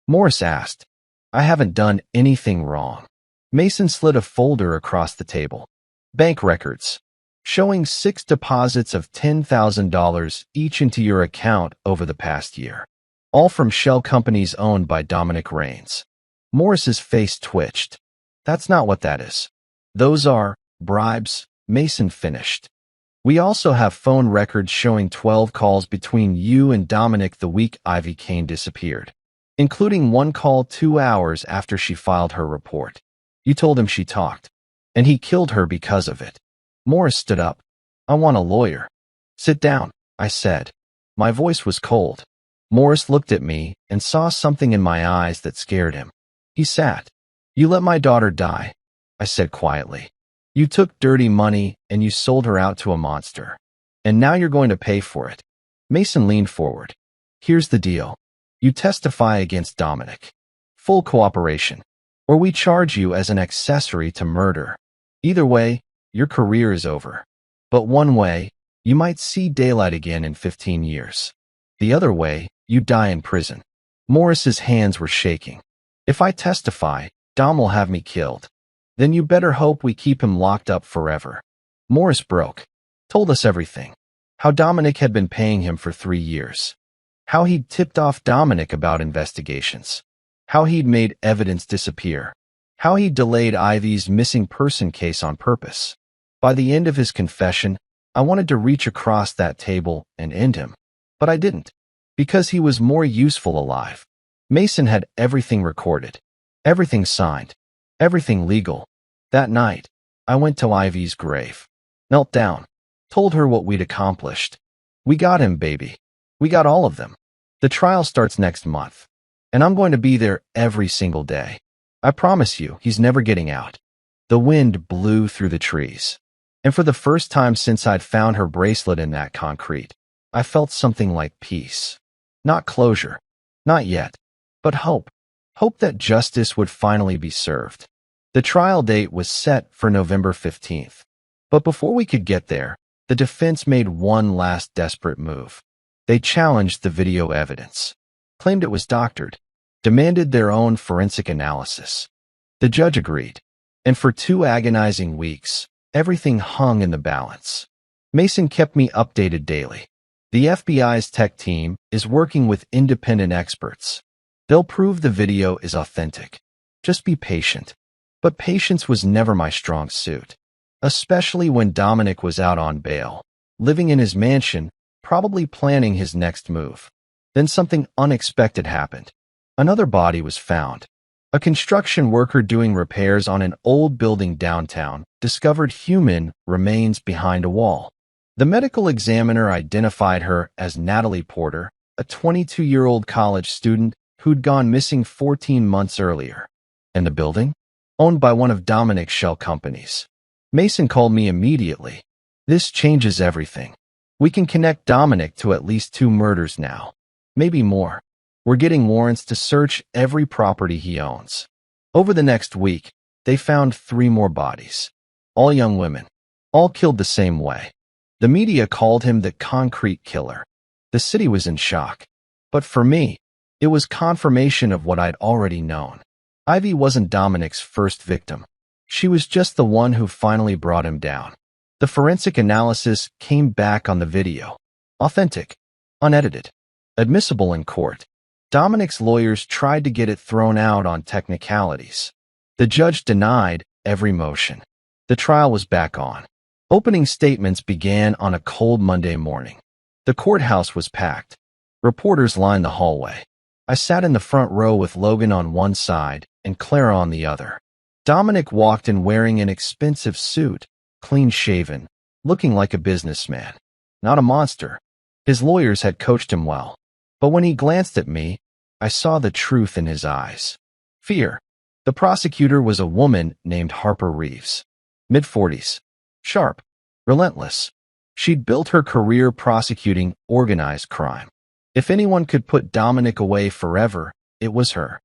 S1: Morris asked. I haven't done anything wrong. Mason slid a folder across the table. Bank records. Showing 6 deposits of $10,000 each into your account over the past year. All from shell companies owned by Dominic Raines. Morris's face twitched. That's not what that is. Those are bribes, Mason finished. We also have phone records showing 12 calls between you and Dominic the week Ivy Kane disappeared, including one call 2 hours after she filed her report. You told him she talked, and he killed her because of it. Morris stood up. I want a lawyer. Sit down, I said. My voice was cold. Morris looked at me and saw something in my eyes that scared him. He sat. You let my daughter die, I said quietly. You took dirty money and you sold her out to a monster. And now you're going to pay for it. Mason leaned forward. Here's the deal. You testify against Dominic. Full cooperation. Or we charge you as an accessory to murder. Either way, your career is over. But one way, you might see daylight again in 15 years. The other way, you die in prison. Morris's hands were shaking. If I testify, Dom will have me killed. Then you better hope we keep him locked up forever. Morris broke. Told us everything. How Dominic had been paying him for 3 years. How he'd tipped off Dominic about investigations. How he'd made evidence disappear. How he delayed Ivy's missing person case on purpose. By the end of his confession, I wanted to reach across that table and end him. But I didn't. Because he was more useful alive. Mason had everything recorded. Everything signed. Everything legal. That night, I went to Ivy's grave. Knelt down. Told her what we'd accomplished. We got him, baby. We got all of them. The trial starts next month. And I'm going to be there every single day. I promise you, he's never getting out. The wind blew through the trees. And for the first time since I'd found her bracelet in that concrete, I felt something like peace. Not closure. Not yet. But hope. Hope that justice would finally be served. The trial date was set for November 15th. But before we could get there, the defense made one last desperate move. They challenged the video evidence, claimed it was doctored, demanded their own forensic analysis. The judge agreed, and for 2 agonizing weeks, everything hung in the balance. Mason kept me updated daily. The FBI's tech team is working with independent experts. They'll prove the video is authentic. Just be patient. But patience was never my strong suit, especially when Dominic was out on bail, living in his mansion, probably planning his next move. Then something unexpected happened. Another body was found. A construction worker doing repairs on an old building downtown discovered human remains behind a wall. The medical examiner identified her as Natalie Porter, a 22-year-old college student who'd gone missing 14 months earlier. And the building? Owned by one of Dominic's shell companies. Mason called me immediately. This changes everything. We can connect Dominic to at least 2 murders now. Maybe more. We're getting warrants to search every property he owns. Over the next week, they found 3 more bodies. All young women. All killed the same way. The media called him the concrete killer. The city was in shock. But for me, it was confirmation of what I'd already known. Ivy wasn't Dominic's first victim. She was just the one who finally brought him down. The forensic analysis came back on the video. Authentic. Unedited. Admissible in court. Dominic's lawyers tried to get it thrown out on technicalities. The judge denied every motion. The trial was back on. Opening statements began on a cold Monday morning. The courthouse was packed. Reporters lined the hallway. I sat in the front row with Logan on one side and Clara on the other. Dominic walked in wearing an expensive suit, clean-shaven, looking like a businessman. Not a monster. His lawyers had coached him well. But when he glanced at me, I saw the truth in his eyes. Fear. The prosecutor was a woman named Harper Reeves. Mid-40s. Sharp. Relentless. She'd built her career prosecuting organized crime. If anyone could put Dominic away forever, it was her.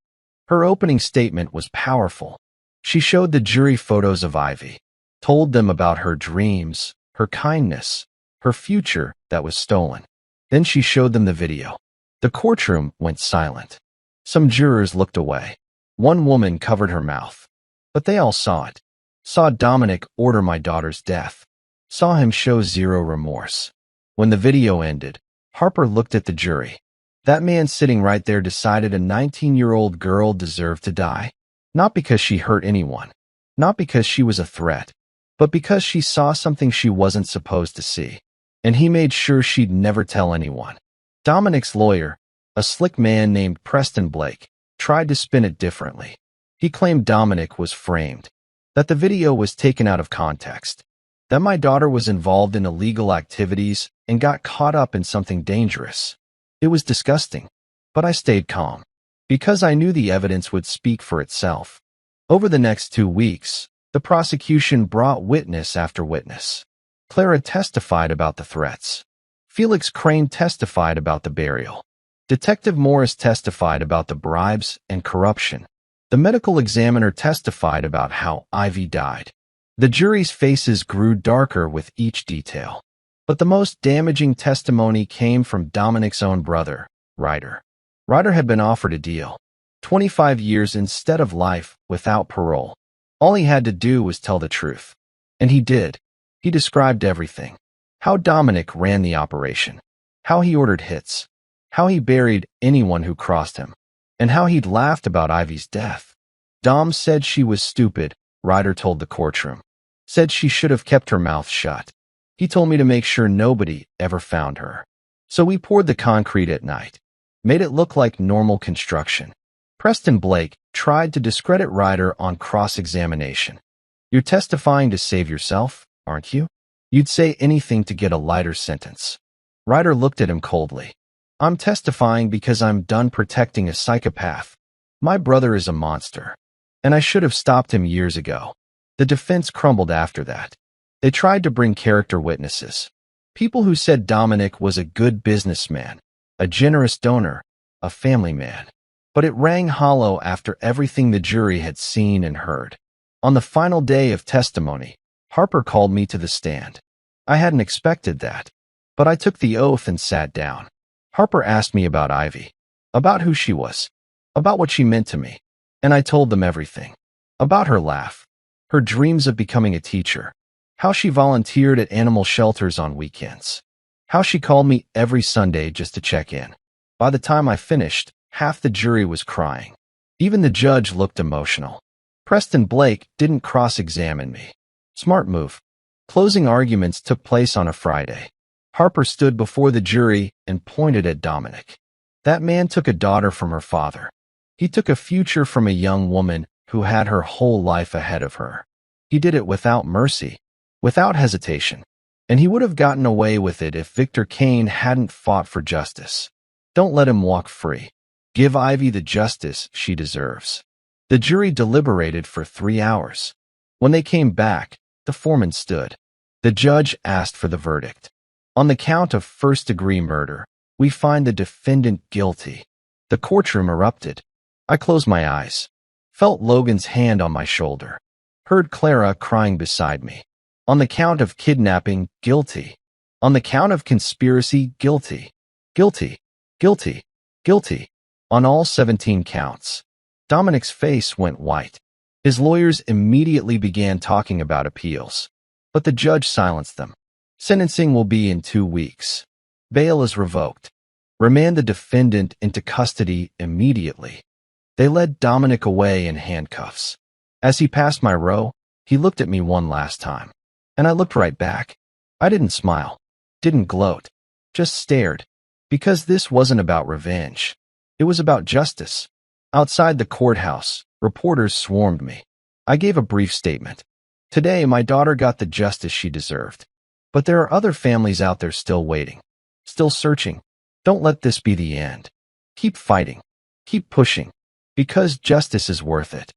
S1: Her opening statement was powerful. She showed the jury photos of Ivy, told them about her dreams, her kindness, her future that was stolen. Then she showed them the video. The courtroom went silent. Some jurors looked away. One woman covered her mouth. But they all saw it. Saw Dominic order my daughter's death. Saw him show zero remorse. When the video ended, Harper looked at the jury. That man sitting right there decided a 19-year-old girl deserved to die. Not because she hurt anyone. Not because she was a threat. But because she saw something she wasn't supposed to see. And he made sure she'd never tell anyone. Dominic's lawyer, a slick man named Preston Blake, tried to spin it differently. He claimed Dominic was framed, that the video was taken out of context, that my daughter was involved in illegal activities and got caught up in something dangerous. It was disgusting, but I stayed calm, because I knew the evidence would speak for itself. Over the next 2 weeks, the prosecution brought witness after witness. Clara testified about the threats. Felix Crane testified about the burial. Detective Morris testified about the bribes and corruption. The medical examiner testified about how Ivy died. The jury's faces grew darker with each detail. But the most damaging testimony came from Dominic's own brother, Ryder. Ryder had been offered a deal. 25 years instead of life without parole. All he had to do was tell the truth. And he did. He described everything. How Dominic ran the operation, how he ordered hits, how he buried anyone who crossed him, and how he'd laughed about Ivy's death. Dom said she was stupid, Ryder told the courtroom. Said she should have kept her mouth shut. He told me to make sure nobody ever found her. So we poured the concrete at night, made it look like normal construction. Preston Blake tried to discredit Ryder on cross-examination. You're testifying to save yourself, aren't you? You'd say anything to get a lighter sentence. Ryder looked at him coldly. I'm testifying because I'm done protecting a psychopath. My brother is a monster. And I should have stopped him years ago. The defense crumbled after that. They tried to bring character witnesses. People who said Dominic was a good businessman, a generous donor, a family man. But it rang hollow after everything the jury had seen and heard. On the final day of testimony, Harper called me to the stand. I hadn't expected that, but I took the oath and sat down. Harper asked me about Ivy, about who she was, about what she meant to me, and I told them everything. About her laugh, her dreams of becoming a teacher, how she volunteered at animal shelters on weekends, how she called me every Sunday just to check in. By the time I finished, half the jury was crying. Even the judge looked emotional. Preston Blake didn't cross-examine me. Smart move. Closing arguments took place on a Friday. Harper stood before the jury and pointed at Dominic. That man took a daughter from her father. He took a future from a young woman who had her whole life ahead of her. He did it without mercy, without hesitation, and he would have gotten away with it if Victor Kane hadn't fought for justice. Don't let him walk free. Give Ivy the justice she deserves. The jury deliberated for 3 hours. When they came back, the foreman stood. The judge asked for the verdict. On the count of first-degree murder, we find the defendant guilty. The courtroom erupted. I closed my eyes, felt Logan's hand on my shoulder, heard Clara crying beside me. On the count of kidnapping, guilty. On the count of conspiracy, guilty. Guilty. Guilty. Guilty. On all 17 counts. Dominic's face went white. His lawyers immediately began talking about appeals, but the judge silenced them. Sentencing will be in 2 weeks. Bail is revoked. Remand the defendant into custody immediately. They led Dominic away in handcuffs. As he passed my row, he looked at me one last time. And I looked right back. I didn't smile, didn't gloat, just stared. Because this wasn't about revenge. It was about justice. Outside the courthouse, reporters swarmed me. I gave a brief statement. Today, my daughter got the justice she deserved. But there are other families out there still waiting, still searching. Don't let this be the end. Keep fighting. Keep pushing. Because justice is worth it.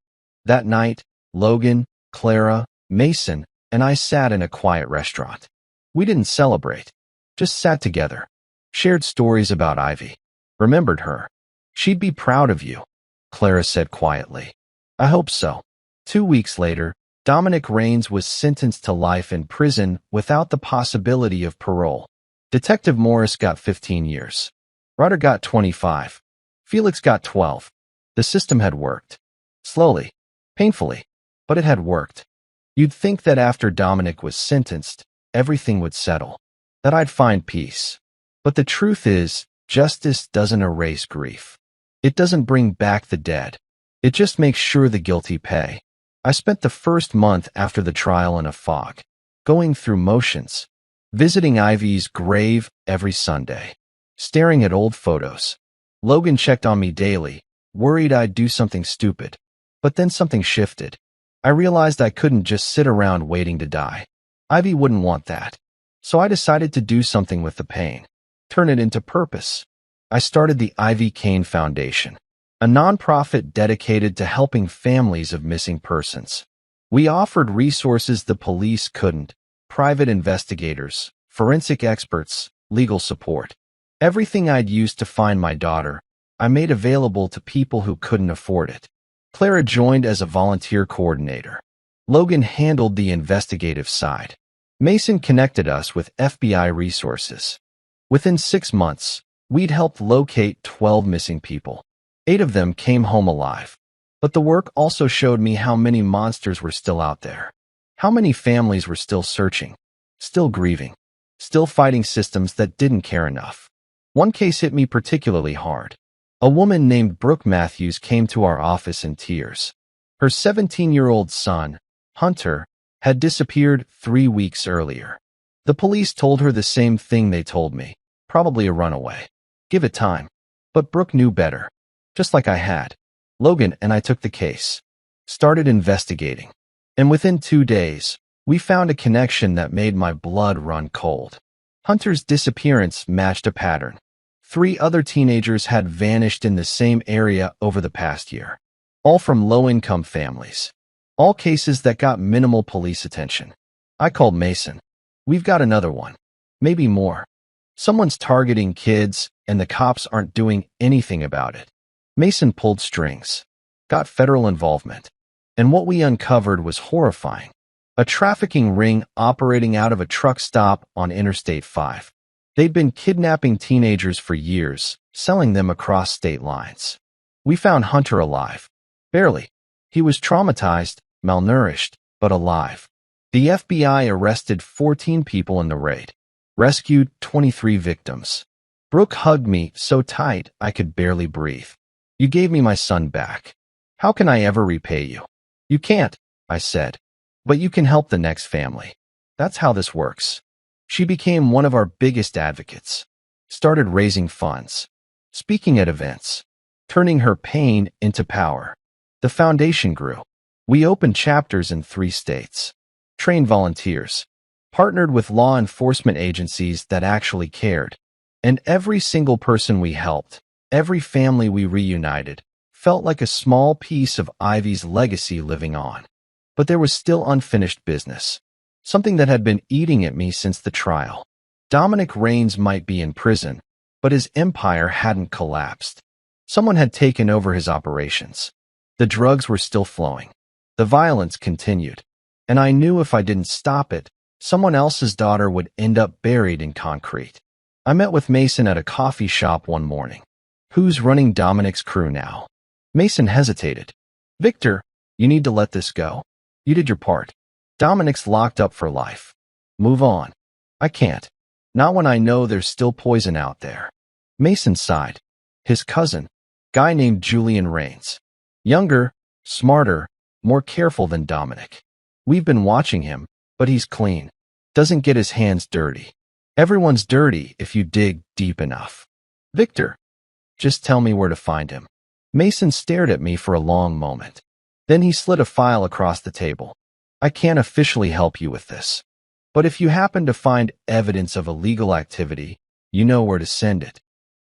S1: That night, Logan, Clara, Mason, and I sat in a quiet restaurant. We didn't celebrate, just sat together, shared stories about Ivy, remembered her. She'd be proud of you, Clara said quietly. I hope so. 2 weeks later, Dominic Raines was sentenced to life in prison without the possibility of parole. Detective Morris got 15 years. Ryder got 25. Felix got 12. The system had worked. Slowly, painfully, but it had worked. You'd think that after Dominic was sentenced, everything would settle, that I'd find peace. But the truth is, justice doesn't erase grief. It doesn't bring back the dead. It just makes sure the guilty pay. I spent the first month after the trial in a fog, going through motions, visiting Ivy's grave every Sunday, staring at old photos. Logan checked on me daily, worried I'd do something stupid. But then something shifted. I realized I couldn't just sit around waiting to die. Ivy wouldn't want that. So I decided to do something with the pain, turn it into purpose. I started the Ivy Kane Foundation, a nonprofit dedicated to helping families of missing persons. We offered resources the police couldn't, private investigators, forensic experts, legal support. Everything I'd used to find my daughter, I made available to people who couldn't afford it. Clara joined as a volunteer coordinator. Logan handled the investigative side. Mason connected us with FBI resources. Within 6 months, we'd helped locate 12 missing people. 8 of them came home alive. But the work also showed me how many monsters were still out there. How many families were still searching, still grieving, still fighting systems that didn't care enough. One case hit me particularly hard. A woman named Brooke Matthews came to our office in tears. Her 17-year-old son, Hunter, had disappeared 3 weeks earlier. The police told her the same thing they told me, probably a runaway. Give it time. But Brooke knew better, just like I had. Logan and I took the case, started investigating, and within 2 days, we found a connection that made my blood run cold. Hunter's disappearance matched a pattern. 3 other teenagers had vanished in the same area over the past year, all from low-income families. All cases that got minimal police attention. I called Mason. We've got another one. Maybe more. Someone's targeting kids, and the cops aren't doing anything about it. Mason pulled strings, got federal involvement, and what we uncovered was horrifying. A trafficking ring operating out of a truck stop on Interstate 5. They'd been kidnapping teenagers for years, selling them across state lines. We found Hunter alive. Barely. He was traumatized, malnourished, but alive. The FBI arrested 14 people in the raid, rescued 23 victims. Brooke hugged me so tight I could barely breathe. You gave me my son back. How can I ever repay you? You can't, I said. But you can help the next family. That's how this works. She became one of our biggest advocates. Started raising funds. Speaking at events. Turning her pain into power. The foundation grew. We opened chapters in 3 states. Trained volunteers. Partnered with law enforcement agencies that actually cared. And every single person we helped, every family we reunited, felt like a small piece of Ivy's legacy living on. But there was still unfinished business. Something that had been eating at me since the trial. Dominic Raines might be in prison, but his empire hadn't collapsed. Someone had taken over his operations. The drugs were still flowing. The violence continued. And I knew if I didn't stop it, someone else's daughter would end up buried in concrete. I met with Mason at a coffee shop one morning. Who's running Dominic's crew now? Mason hesitated. Victor, you need to let this go. You did your part. Dominic's locked up for life. Move on. I can't. Not when I know there's still poison out there. Mason sighed. His cousin, guy named Julian Raines. Younger, smarter, more careful than Dominic. We've been watching him, but he's clean. Doesn't get his hands dirty. Everyone's dirty if you dig deep enough. Victor, just tell me where to find him. Mason stared at me for a long moment. Then he slid a file across the table. I can't officially help you with this. But if you happen to find evidence of illegal activity, you know where to send it.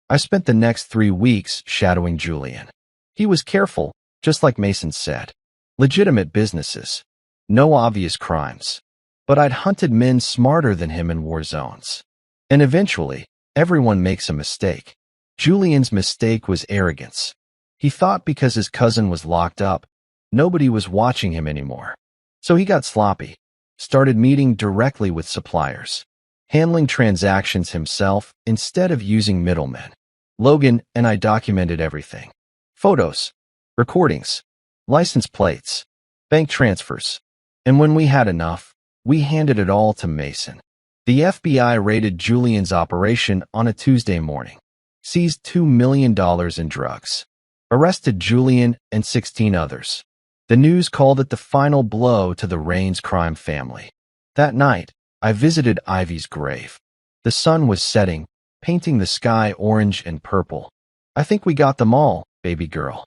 S1: I spent the next 3 weeks shadowing Julian. He was careful, just like Mason said. Legitimate businesses. No obvious crimes. But I'd hunted men smarter than him in war zones. And eventually, everyone makes a mistake. Julian's mistake was arrogance. He thought because his cousin was locked up, nobody was watching him anymore. So he got sloppy. Started meeting directly with suppliers. Handling transactions himself instead of using middlemen. Logan and I documented everything. Photos, recordings, license plates, bank transfers. And when we had enough, we handed it all to Mason. The FBI raided Julian's operation on a Tuesday morning. Seized $2 million in drugs. Arrested Julian and 16 others. The news called it the final blow to the Raines crime family. That night, I visited Ivy's grave. The sun was setting, painting the sky orange and purple. I think we got them all, baby girl.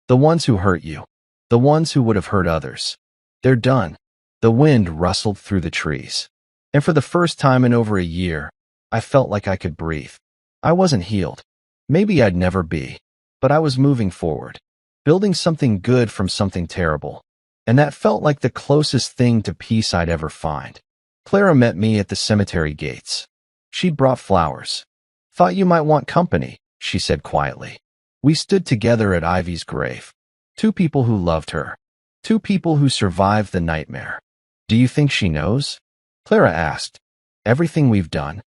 S1: The ones who hurt you. The ones who would have hurt others. They're done. The wind rustled through the trees. And for the first time in over a year, I felt like I could breathe. I wasn't healed. Maybe I'd never be. But I was moving forward. Building something good from something terrible. And that felt like the closest thing to peace I'd ever find. Clara met me at the cemetery gates. She'd brought flowers. Thought you might want company, she said quietly. We stood together at Ivy's grave. 2 people who loved her. 2 people who survived the nightmare. Do you think she knows? Clara asked. Everything we've done?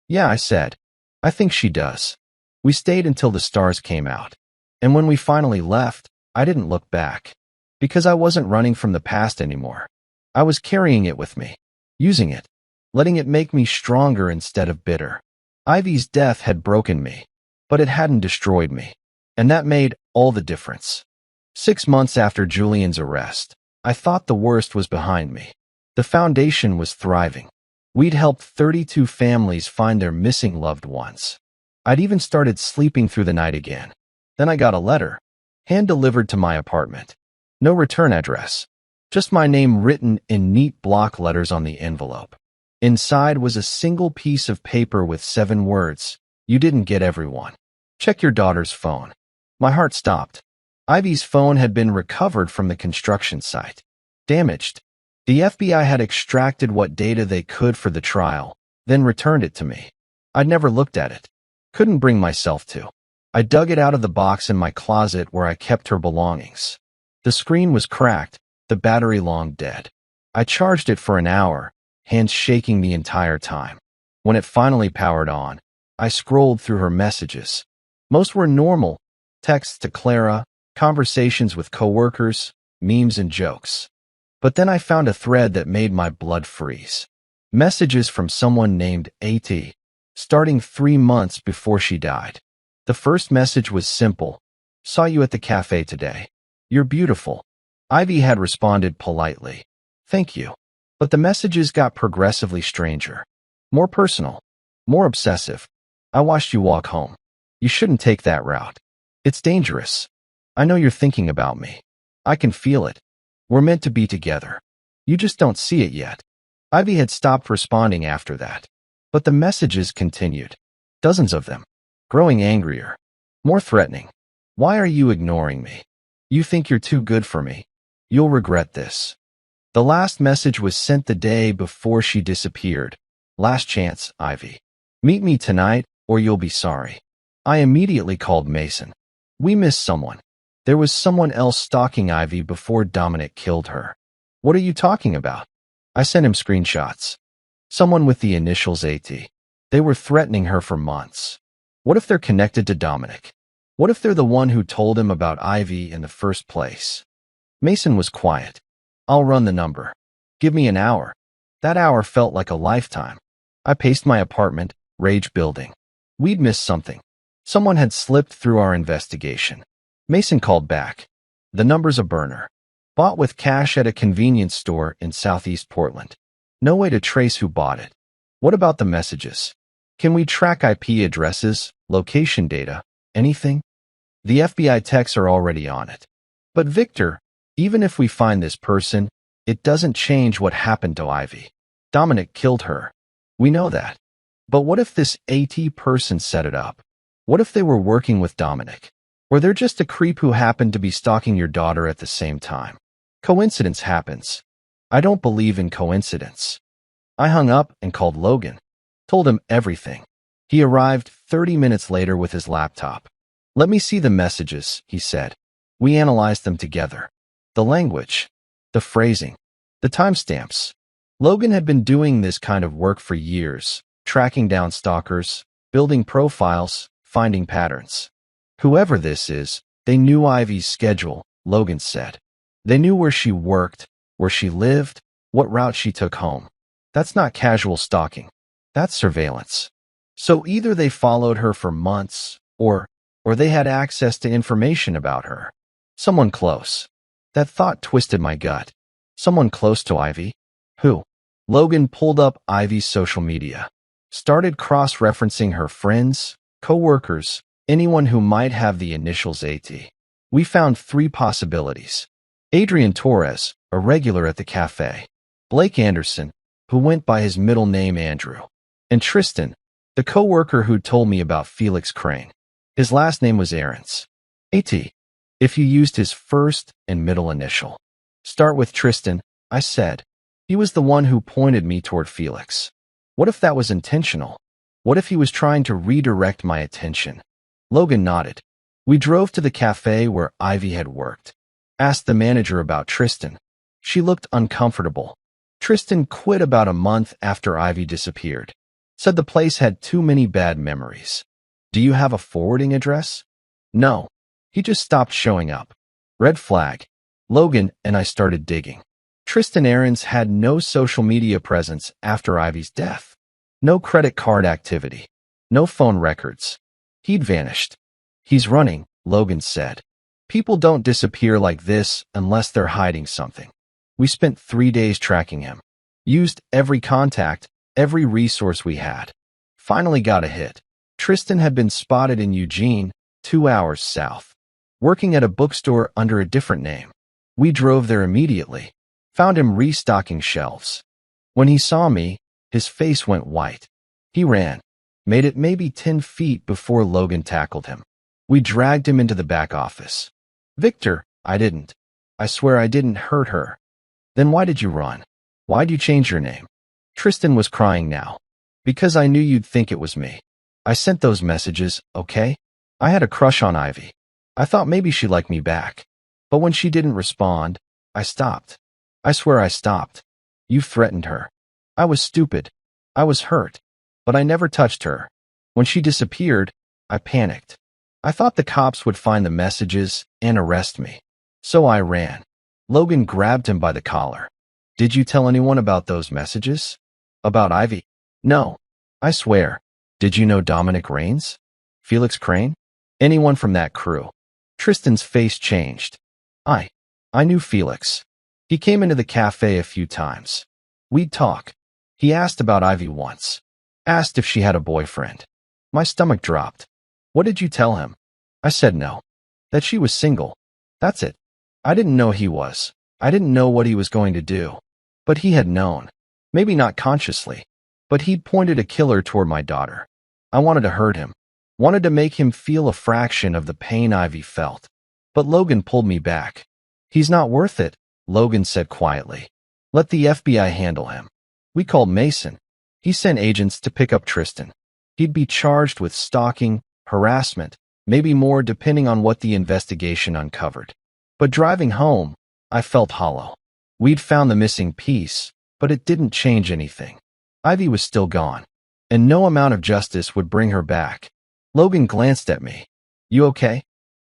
S1: Yeah, I said. I think she does. We stayed until the stars came out. And when we finally left, I didn't look back. Because I wasn't running from the past anymore. I was carrying it with me. Using it. Letting it make me stronger instead of bitter. Ivy's death had broken me. But it hadn't destroyed me. And that made all the difference. 6 months after Julian's arrest, I thought the worst was behind me. The foundation was thriving. We'd helped 32 families find their missing loved ones. I'd even started sleeping through the night again. Then I got a letter, hand-delivered to my apartment. No return address, just my name written in neat block letters on the envelope. Inside was a single piece of paper with 7 words, "You didn't get everyone. Check your daughter's phone." My heart stopped. Ivy's phone had been recovered from the construction site. Damaged. The FBI had extracted what data they could for the trial, then returned it to me. I'd never looked at it. Couldn't bring myself to. I dug it out of the box in my closet where I kept her belongings. The screen was cracked, the battery long dead. I charged it for an hour, hands shaking the entire time. When it finally powered on, I scrolled through her messages. Most were normal, texts to Clara, conversations with coworkers, memes and jokes. But then I found a thread that made my blood freeze. Messages from someone named AT, starting 3 months before she died. The first message was simple. Saw you at the cafe today. You're beautiful. Ivy had responded politely. Thank you. But the messages got progressively stranger. More personal. More obsessive. I watched you walk home. You shouldn't take that route. It's dangerous. I know you're thinking about me. I can feel it. We're meant to be together. You just don't see it yet. Ivy had stopped responding after that. But the messages continued. Dozens of them. Growing angrier. More threatening. Why are you ignoring me? You think you're too good for me. You'll regret this. The last message was sent the day before she disappeared. Last chance, Ivy. Meet me tonight, or you'll be sorry. I immediately called Mason. We missed someone. There was someone else stalking Ivy before Dominic killed her. What are you talking about? I sent him screenshots. Someone with the initials AT. They were threatening her for months. What if they're connected to Dominic? What if they're the one who told him about Ivy in the first place? Mason was quiet. I'll run the number. Give me an hour. That hour felt like a lifetime. I paced my apartment, rage building. We'd missed something. Someone had slipped through our investigation. Mason called back. The number's a burner. Bought with cash at a convenience store in Southeast Portland. No way to trace who bought it. What about the messages? Can we track IP addresses, location data, anything? The FBI techs are already on it. But Victor, even if we find this person, it doesn't change what happened to Ivy. Dominic killed her. We know that. But what if this AT person set it up? What if they were working with Dominic? Or they're just a creep who happened to be stalking your daughter at the same time? Coincidence happens. I don't believe in coincidence. I hung up and called Logan. Told him everything. He arrived 30 minutes later with his laptop. Let me see the messages, he said. We analyzed them together. The language, the phrasing, the timestamps. Logan had been doing this kind of work for years, tracking down stalkers, building profiles, finding patterns. Whoever this is, they knew Ivy's schedule, Logan said. They knew where she worked, where she lived, what route she took home. That's not casual stalking. That's surveillance. So either they followed her for months, or they had access to information about her. Someone close. That thought twisted my gut. Someone close to Ivy? Who? Logan pulled up Ivy's social media. Started cross-referencing her friends, co-workers, anyone who might have the initials AT. We found 3 possibilities. Adrian Torres, a regular at the cafe. Blake Anderson, who went by his middle name Andrew. And Tristan, the co-worker who told me about Felix Crane. His last name was Aarons. AT. If you used his first and middle initial. Start with Tristan, I said. He was the one who pointed me toward Felix. What if that was intentional? What if he was trying to redirect my attention? Logan nodded. We drove to the cafe where Ivy had worked. Asked the manager about Tristan. She looked uncomfortable. Tristan quit about a month after Ivy disappeared. Said the place had too many bad memories. Do you have a forwarding address? No. He just stopped showing up. Red flag. Logan and I started digging. Tristan Aarons had no social media presence after Ivy's death. No credit card activity. No phone records. He'd vanished. He's running, Logan said. People don't disappear like this unless they're hiding something. We spent 3 days tracking him. Used every contact, every resource we had. Finally got a hit. Tristan had been spotted in Eugene, 2 hours south. Working at a bookstore under a different name. We drove there immediately. Found him restocking shelves. When he saw me, his face went white. He ran. Made it maybe 10 feet before Logan tackled him. We dragged him into the back office. Victor, I didn't. I swear I didn't hurt her. Then why did you run? Why'd you change your name? Tristan was crying now. Because I knew you'd think it was me. I sent those messages, okay? I had a crush on Ivy. I thought maybe she liked me back. But when she didn't respond, I stopped. I swear I stopped. You threatened her. I was stupid. I was hurt. But I never touched her. When she disappeared, I panicked. I thought the cops would find the messages and arrest me. So I ran. Logan grabbed him by the collar. Did you tell anyone about those messages? About Ivy? No. I swear. Did you know Dominic Raines? Felix Crane? Anyone from that crew? Tristan's face changed. I knew Felix. He came into the cafe a few times. We'd talk. He asked about Ivy once. Asked if she had a boyfriend. My stomach dropped. What did you tell him? I said no. That she was single. That's it. I didn't know he was. I didn't know what he was going to do. But he had known. Maybe not consciously. But he'd pointed a killer toward my daughter. I wanted to hurt him. Wanted to make him feel a fraction of the pain Ivy felt. But Logan pulled me back. He's not worth it, Logan said quietly. Let the FBI handle him. We called Mason. He sent agents to pick up Tristan. He'd be charged with stalking, harassment, maybe more depending on what the investigation uncovered. But driving home, I felt hollow. We'd found the missing piece, but it didn't change anything. Ivy was still gone, and no amount of justice would bring her back. Logan glanced at me. You okay?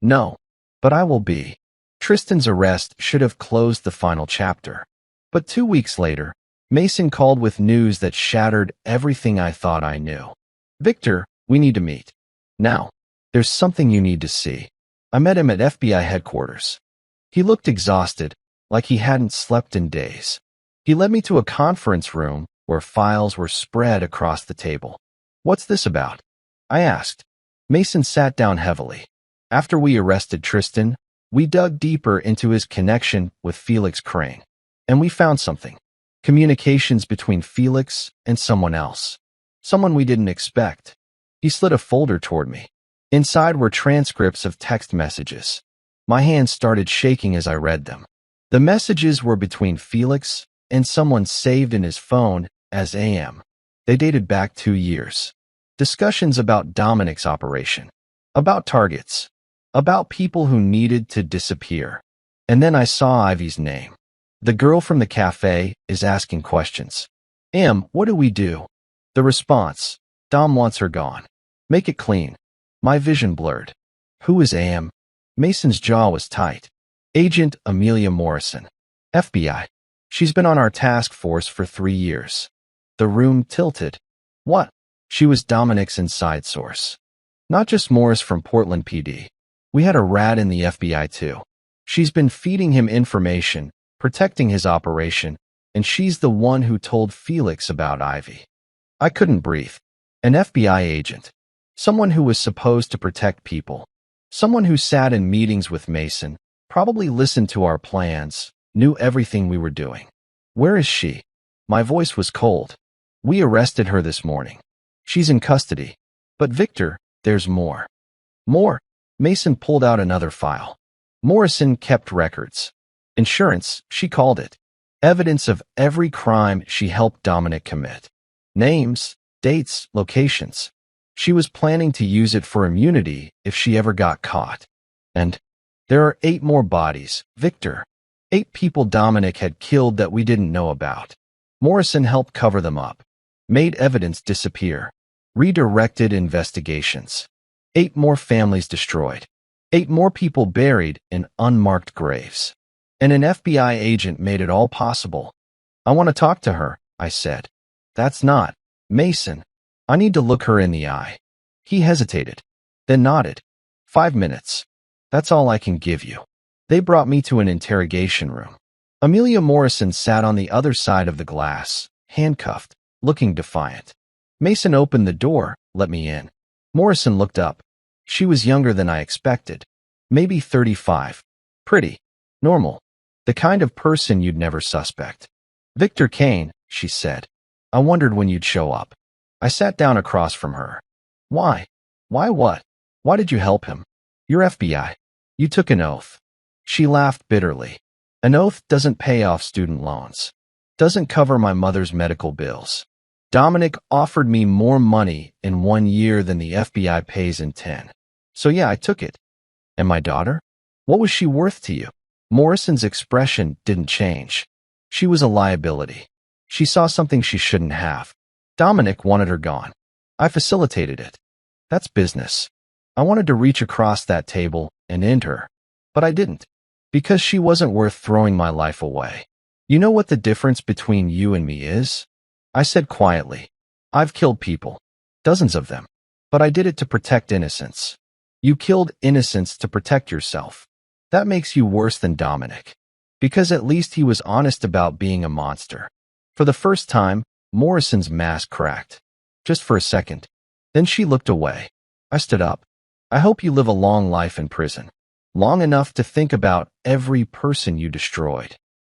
S1: No, but I will be. Tristan's arrest should have closed the final chapter. But 2 weeks later, Mason called with news that shattered everything I thought I knew. Victor, we need to meet. Now. There's something you need to see. I met him at FBI headquarters. He looked exhausted, like he hadn't slept in days. He led me to a conference room where files were spread across the table. What's this about? I asked. Mason sat down heavily. After we arrested Tristan, we dug deeper into his connection with Felix Crane. And we found something. Communications between Felix and someone else. Someone we didn't expect. He slid a folder toward me. Inside were transcripts of text messages. My hands started shaking as I read them. The messages were between Felix and someone saved in his phone as AM. They dated back 2 years. Discussions about Dominic's operation. About targets. About people who needed to disappear. And then I saw Ivy's name. The girl from the cafe is asking questions. What do we do? The response. Dom wants her gone. Make it clean. My vision blurred. Who is AM? Mason's jaw was tight. Agent Amelia Morrison. FBI. She's been on our task force for 3 years. The room tilted. What? She was Dominic's inside source. Not just Morris from Portland PD. We had a rat in the FBI too. She's been feeding him information, protecting his operation, and she's the one who told Felix about Ivy. I couldn't breathe. An FBI agent. Someone who was supposed to protect people. Someone who sat in meetings with Mason, probably listened to our plans, knew everything we were doing. Where is she? My voice was cold. We arrested her this morning. She's in custody. But Victor, there's more. More? Mason pulled out another file. Morrison kept records. Insurance, she called it. Evidence of every crime she helped Dominic commit. Names, dates, locations. She was planning to use it for immunity if she ever got caught. And there are 8 more bodies, Victor. 8 people Dominic had killed that we didn't know about. Morrison helped cover them up. Made evidence disappear. Redirected investigations. 8 more families destroyed. 8 more people buried in unmarked graves. And an FBI agent made it all possible. I want to talk to her, I said. That's not. Mason. I need to look her in the eye. He hesitated, then nodded. 5 minutes. That's all I can give you. They brought me to an interrogation room. Amelia Morrison sat on the other side of the glass, handcuffed, looking defiant. Mason opened the door, let me in. Morrison looked up. She was younger than I expected. Maybe 35. Pretty. Normal. The kind of person you'd never suspect. Victor Kane, she said. I wondered when you'd show up. I sat down across from her. Why? Why what? Why did you help him? You're FBI. You took an oath. She laughed bitterly. An oath doesn't pay off student loans. Doesn't cover my mother's medical bills. Dominic offered me more money in 1 year than the FBI pays in 10. So yeah, I took it. And my daughter? What was she worth to you? Morrison's expression didn't change. She was a liability. She saw something she shouldn't have. Dominic wanted her gone. I facilitated it. That's business. I wanted to reach across that table and end her. But I didn't. Because she wasn't worth throwing my life away. You know what the difference between you and me is? I said quietly. I've killed people. Dozens of them. But I did it to protect innocence. You killed innocence to protect yourself. That makes you worse than Dominic. Because at least he was honest about being a monster. For the first time, Morrison's mask cracked. Just for a second. Then she looked away. I stood up. I hope you live a long life in prison. Long enough to think about every person you destroyed.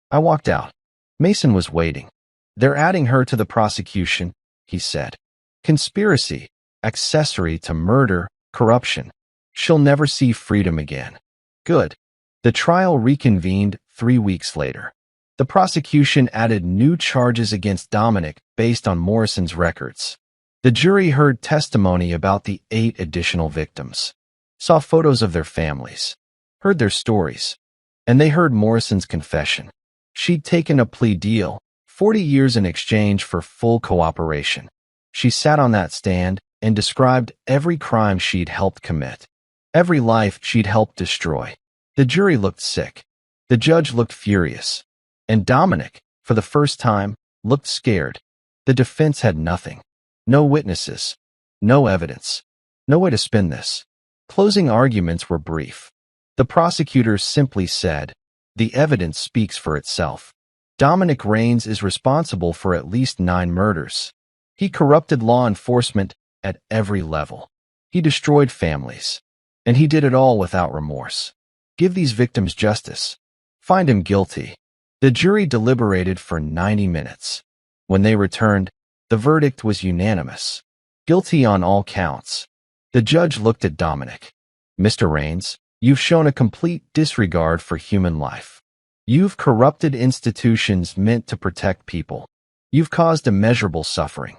S1: I walked out. Mason was waiting. They're adding her to the prosecution, he said. Conspiracy, accessory to murder, corruption. She'll never see freedom again. Good. The trial reconvened 3 weeks later. The prosecution added new charges against Dominic based on Morrison's records. The jury heard testimony about the 8 additional victims, saw photos of their families, heard their stories, and they heard Morrison's confession. She'd taken a plea deal, 40 years in exchange for full cooperation. She sat on that stand and described every crime she'd helped commit, every life she'd helped destroy. The jury looked sick. The judge looked furious. And Dominic, for the first time, looked scared. The defense had nothing. No witnesses. No evidence. No way to spin this. Closing arguments were brief. The prosecutor simply said, "The evidence speaks for itself. Dominic Raines is responsible for at least 9 murders. He corrupted law enforcement at every level. He destroyed families. And he did it all without remorse. Give these victims justice. Find him guilty." The jury deliberated for 90 minutes. When they returned, the verdict was unanimous. Guilty on all counts. The judge looked at Dominic. "Mr. Raines, you've shown a complete disregard for human life. You've corrupted institutions meant to protect people. You've caused immeasurable suffering.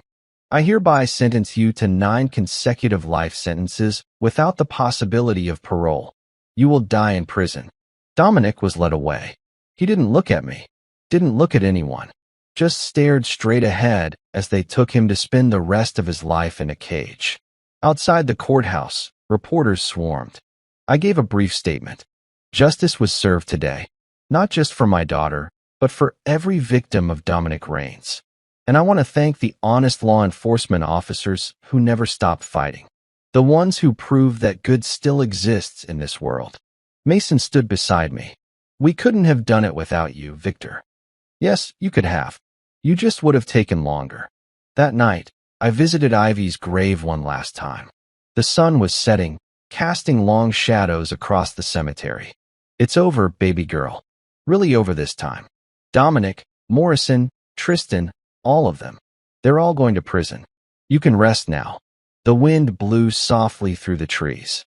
S1: I hereby sentence you to 9 consecutive life sentences without the possibility of parole. You will die in prison." Dominic was led away. He didn't look at me, didn't look at anyone, just stared straight ahead as they took him to spend the rest of his life in a cage. Outside the courthouse, reporters swarmed. I gave a brief statement. Justice was served today, not just for my daughter, but for every victim of Dominic Raines. And I want to thank the honest law enforcement officers who never stopped fighting. The ones who proved that good still exists in this world. Mason stood beside me. "We couldn't have done it without you, Victor." "Yes, you could have. You just would have taken longer." That night, I visited Ivy's grave one last time. The sun was setting, casting long shadows across the cemetery. "It's over, baby girl. Really over this time. Dominic, Morrison, Tristan, all of them. They're all going to prison. You can rest now." The wind blew softly through the trees.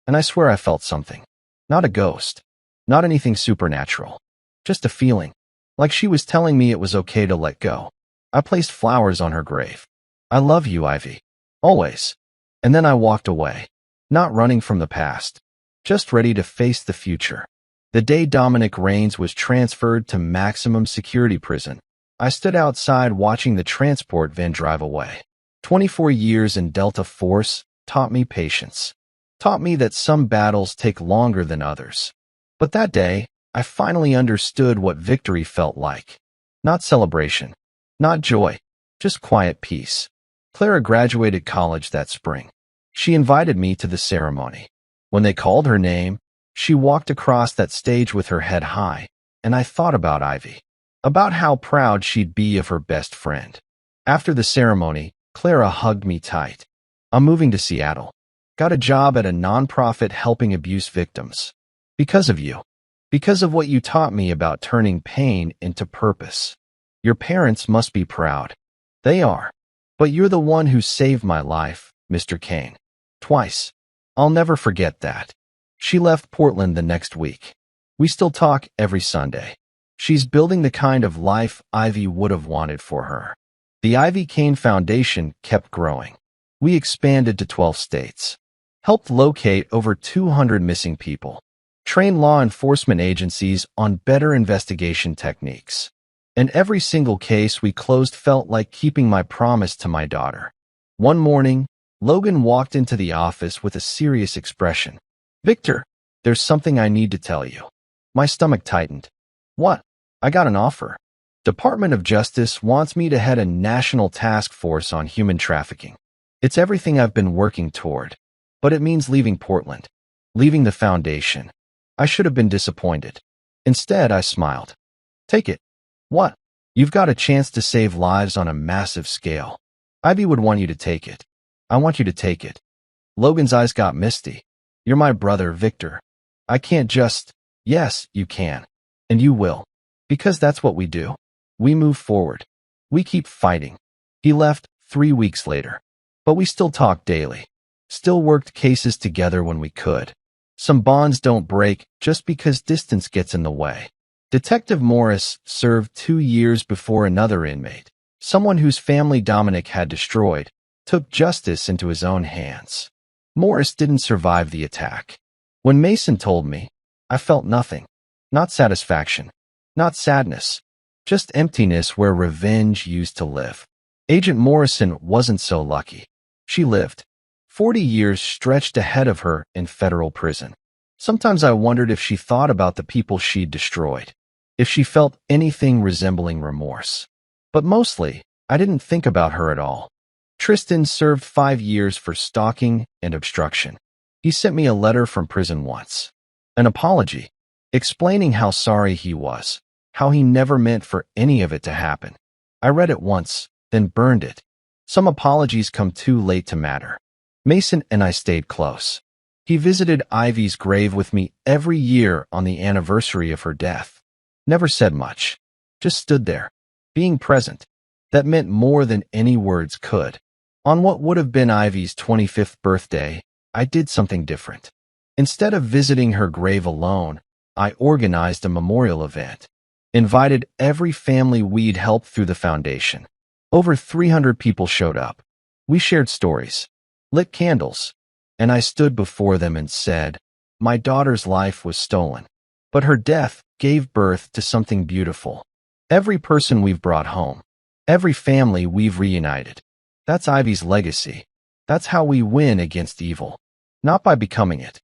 S1: And I swear I felt something. Not a ghost. Not anything supernatural. Just a feeling. Like she was telling me it was okay to let go. I placed flowers on her grave. "I love you, Ivy. Always." And then I walked away. Not running from the past. Just ready to face the future. The day Dominic Raines was transferred to maximum security prison, I stood outside watching the transport van drive away. 24 years in Delta Force taught me patience. Taught me that some battles take longer than others. But that day, I finally understood what victory felt like. Not celebration. Not joy. Just quiet peace. Clara graduated college that spring. She invited me to the ceremony. When they called her name, she walked across that stage with her head high, and I thought about Ivy. About how proud she'd be of her best friend. After the ceremony, Clara hugged me tight. "I'm moving to Seattle. Got a job at a nonprofit helping abuse victims. Because of you. Because of what you taught me about turning pain into purpose. Your parents must be proud." "They are. But you're the one who saved my life, Mr. Kane. Twice. I'll never forget that." She left Portland the next week. We still talk every Sunday. She's building the kind of life Ivy would have wanted for her. The Ivy Kane Foundation kept growing. We expanded to 12 states, helped locate over 200 missing people, trained law enforcement agencies on better investigation techniques. And every single case we closed felt like keeping my promise to my daughter. One morning, Logan walked into the office with a serious expression. "Victor, there's something I need to tell you." My stomach tightened. "What?" "I got an offer. Department of Justice wants me to head a national task force on human trafficking. It's everything I've been working toward, but it means leaving Portland, leaving the foundation." I should have been disappointed. Instead, I smiled. "Take it." "What?" "You've got a chance to save lives on a massive scale. Ivy would want you to take it. I want you to take it." Logan's eyes got misty. "You're my brother, Victor. I can't just—" "Yes, you can. And you will. Because that's what we do. We move forward. We keep fighting." He left 3 weeks later. But we still talked daily. Still worked cases together when we could. Some bonds don't break just because distance gets in the way. Detective Morris served 2 years before another inmate, someone whose family Dominic had destroyed, took justice into his own hands. Morris didn't survive the attack. When Mason told me, I felt nothing. Not satisfaction. Not sadness. Just emptiness where revenge used to live. Agent Morrison wasn't so lucky. She lived. 40 years stretched ahead of her in federal prison. Sometimes I wondered if she thought about the people she'd destroyed, if she felt anything resembling remorse. But mostly, I didn't think about her at all. Tristan served 5 years for stalking and obstruction. He sent me a letter from prison once. An apology, explaining how sorry he was, how he never meant for any of it to happen. I read it once, then burned it. Some apologies come too late to matter. Mason and I stayed close. He visited Ivy's grave with me every year on the anniversary of her death. Never said much. Just stood there, being present. That meant more than any words could. On what would have been Ivy's 25th birthday, I did something different. Instead of visiting her grave alone, I organized a memorial event. Invited every family we'd helped through the foundation. Over 300 people showed up. We shared stories, lit candles, and I stood before them and said, "My daughter's life was stolen, but her death gave birth to something beautiful. Every person we've brought home, every family we've reunited. That's Ivy's legacy. That's how we win against evil. Not by becoming it,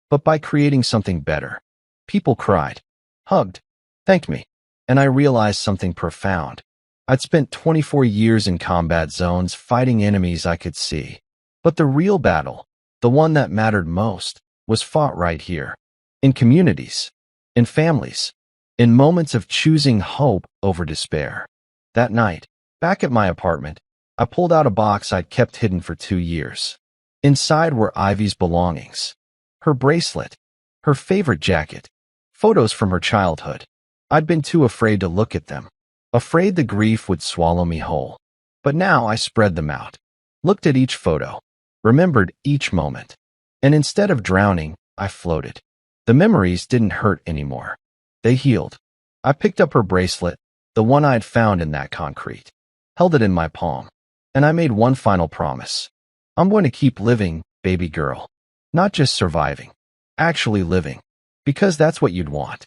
S1: but by creating something better." People cried, hugged, thanked me, and I realized something profound. I'd spent 24 years in combat zones fighting enemies I could see. But the real battle, the one that mattered most, was fought right here. In communities, in families, in moments of choosing hope over despair. That night, back at my apartment, I pulled out a box I'd kept hidden for 2 years. Inside were Ivy's belongings. Her bracelet, her favorite jacket, photos from her childhood. I'd been too afraid to look at them. Afraid the grief would swallow me whole. But now I spread them out, looked at each photo, remembered each moment. And instead of drowning, I floated. The memories didn't hurt anymore. They healed. I picked up her bracelet, the one I'd found in that concrete, held it in my palm, and I made one final promise. I'm going to keep living, baby girl. Not just surviving, actually living. Because that's what you'd want.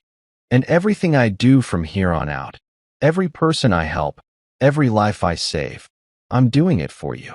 S1: And everything I do from here on out, every person I help, every life I save, I'm doing it for you.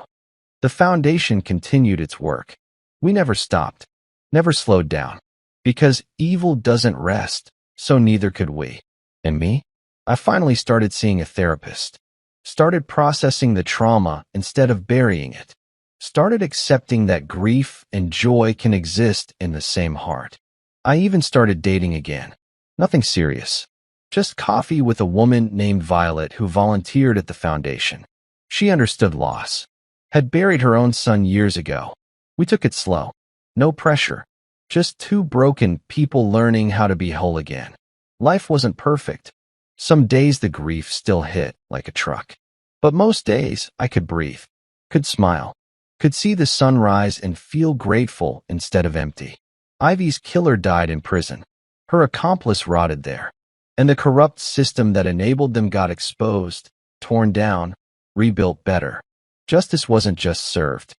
S1: The foundation continued its work. We never stopped, never slowed down. Because evil doesn't rest, so neither could we. And me? I finally started seeing a therapist. Started processing the trauma instead of burying it. Started accepting that grief and joy can exist in the same heart. I even started dating again. Nothing serious. Just coffee with a woman named Violet who volunteered at the foundation. She understood loss. Had buried her own son years ago. We took it slow. No pressure. Just 2 broken people learning how to be whole again. Life wasn't perfect. Some days the grief still hit like a truck. But most days I could breathe, could smile, could see the sunrise and feel grateful instead of empty. Ivy's killer died in prison. Her accomplice rotted there. And the corrupt system that enabled them got exposed, torn down, rebuilt better. Justice wasn't just served.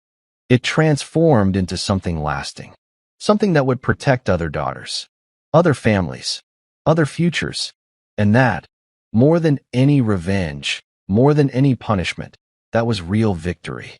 S1: It transformed into something lasting. Something that would protect other daughters, other families, other futures. And that, more than any revenge, more than any punishment, that was real victory.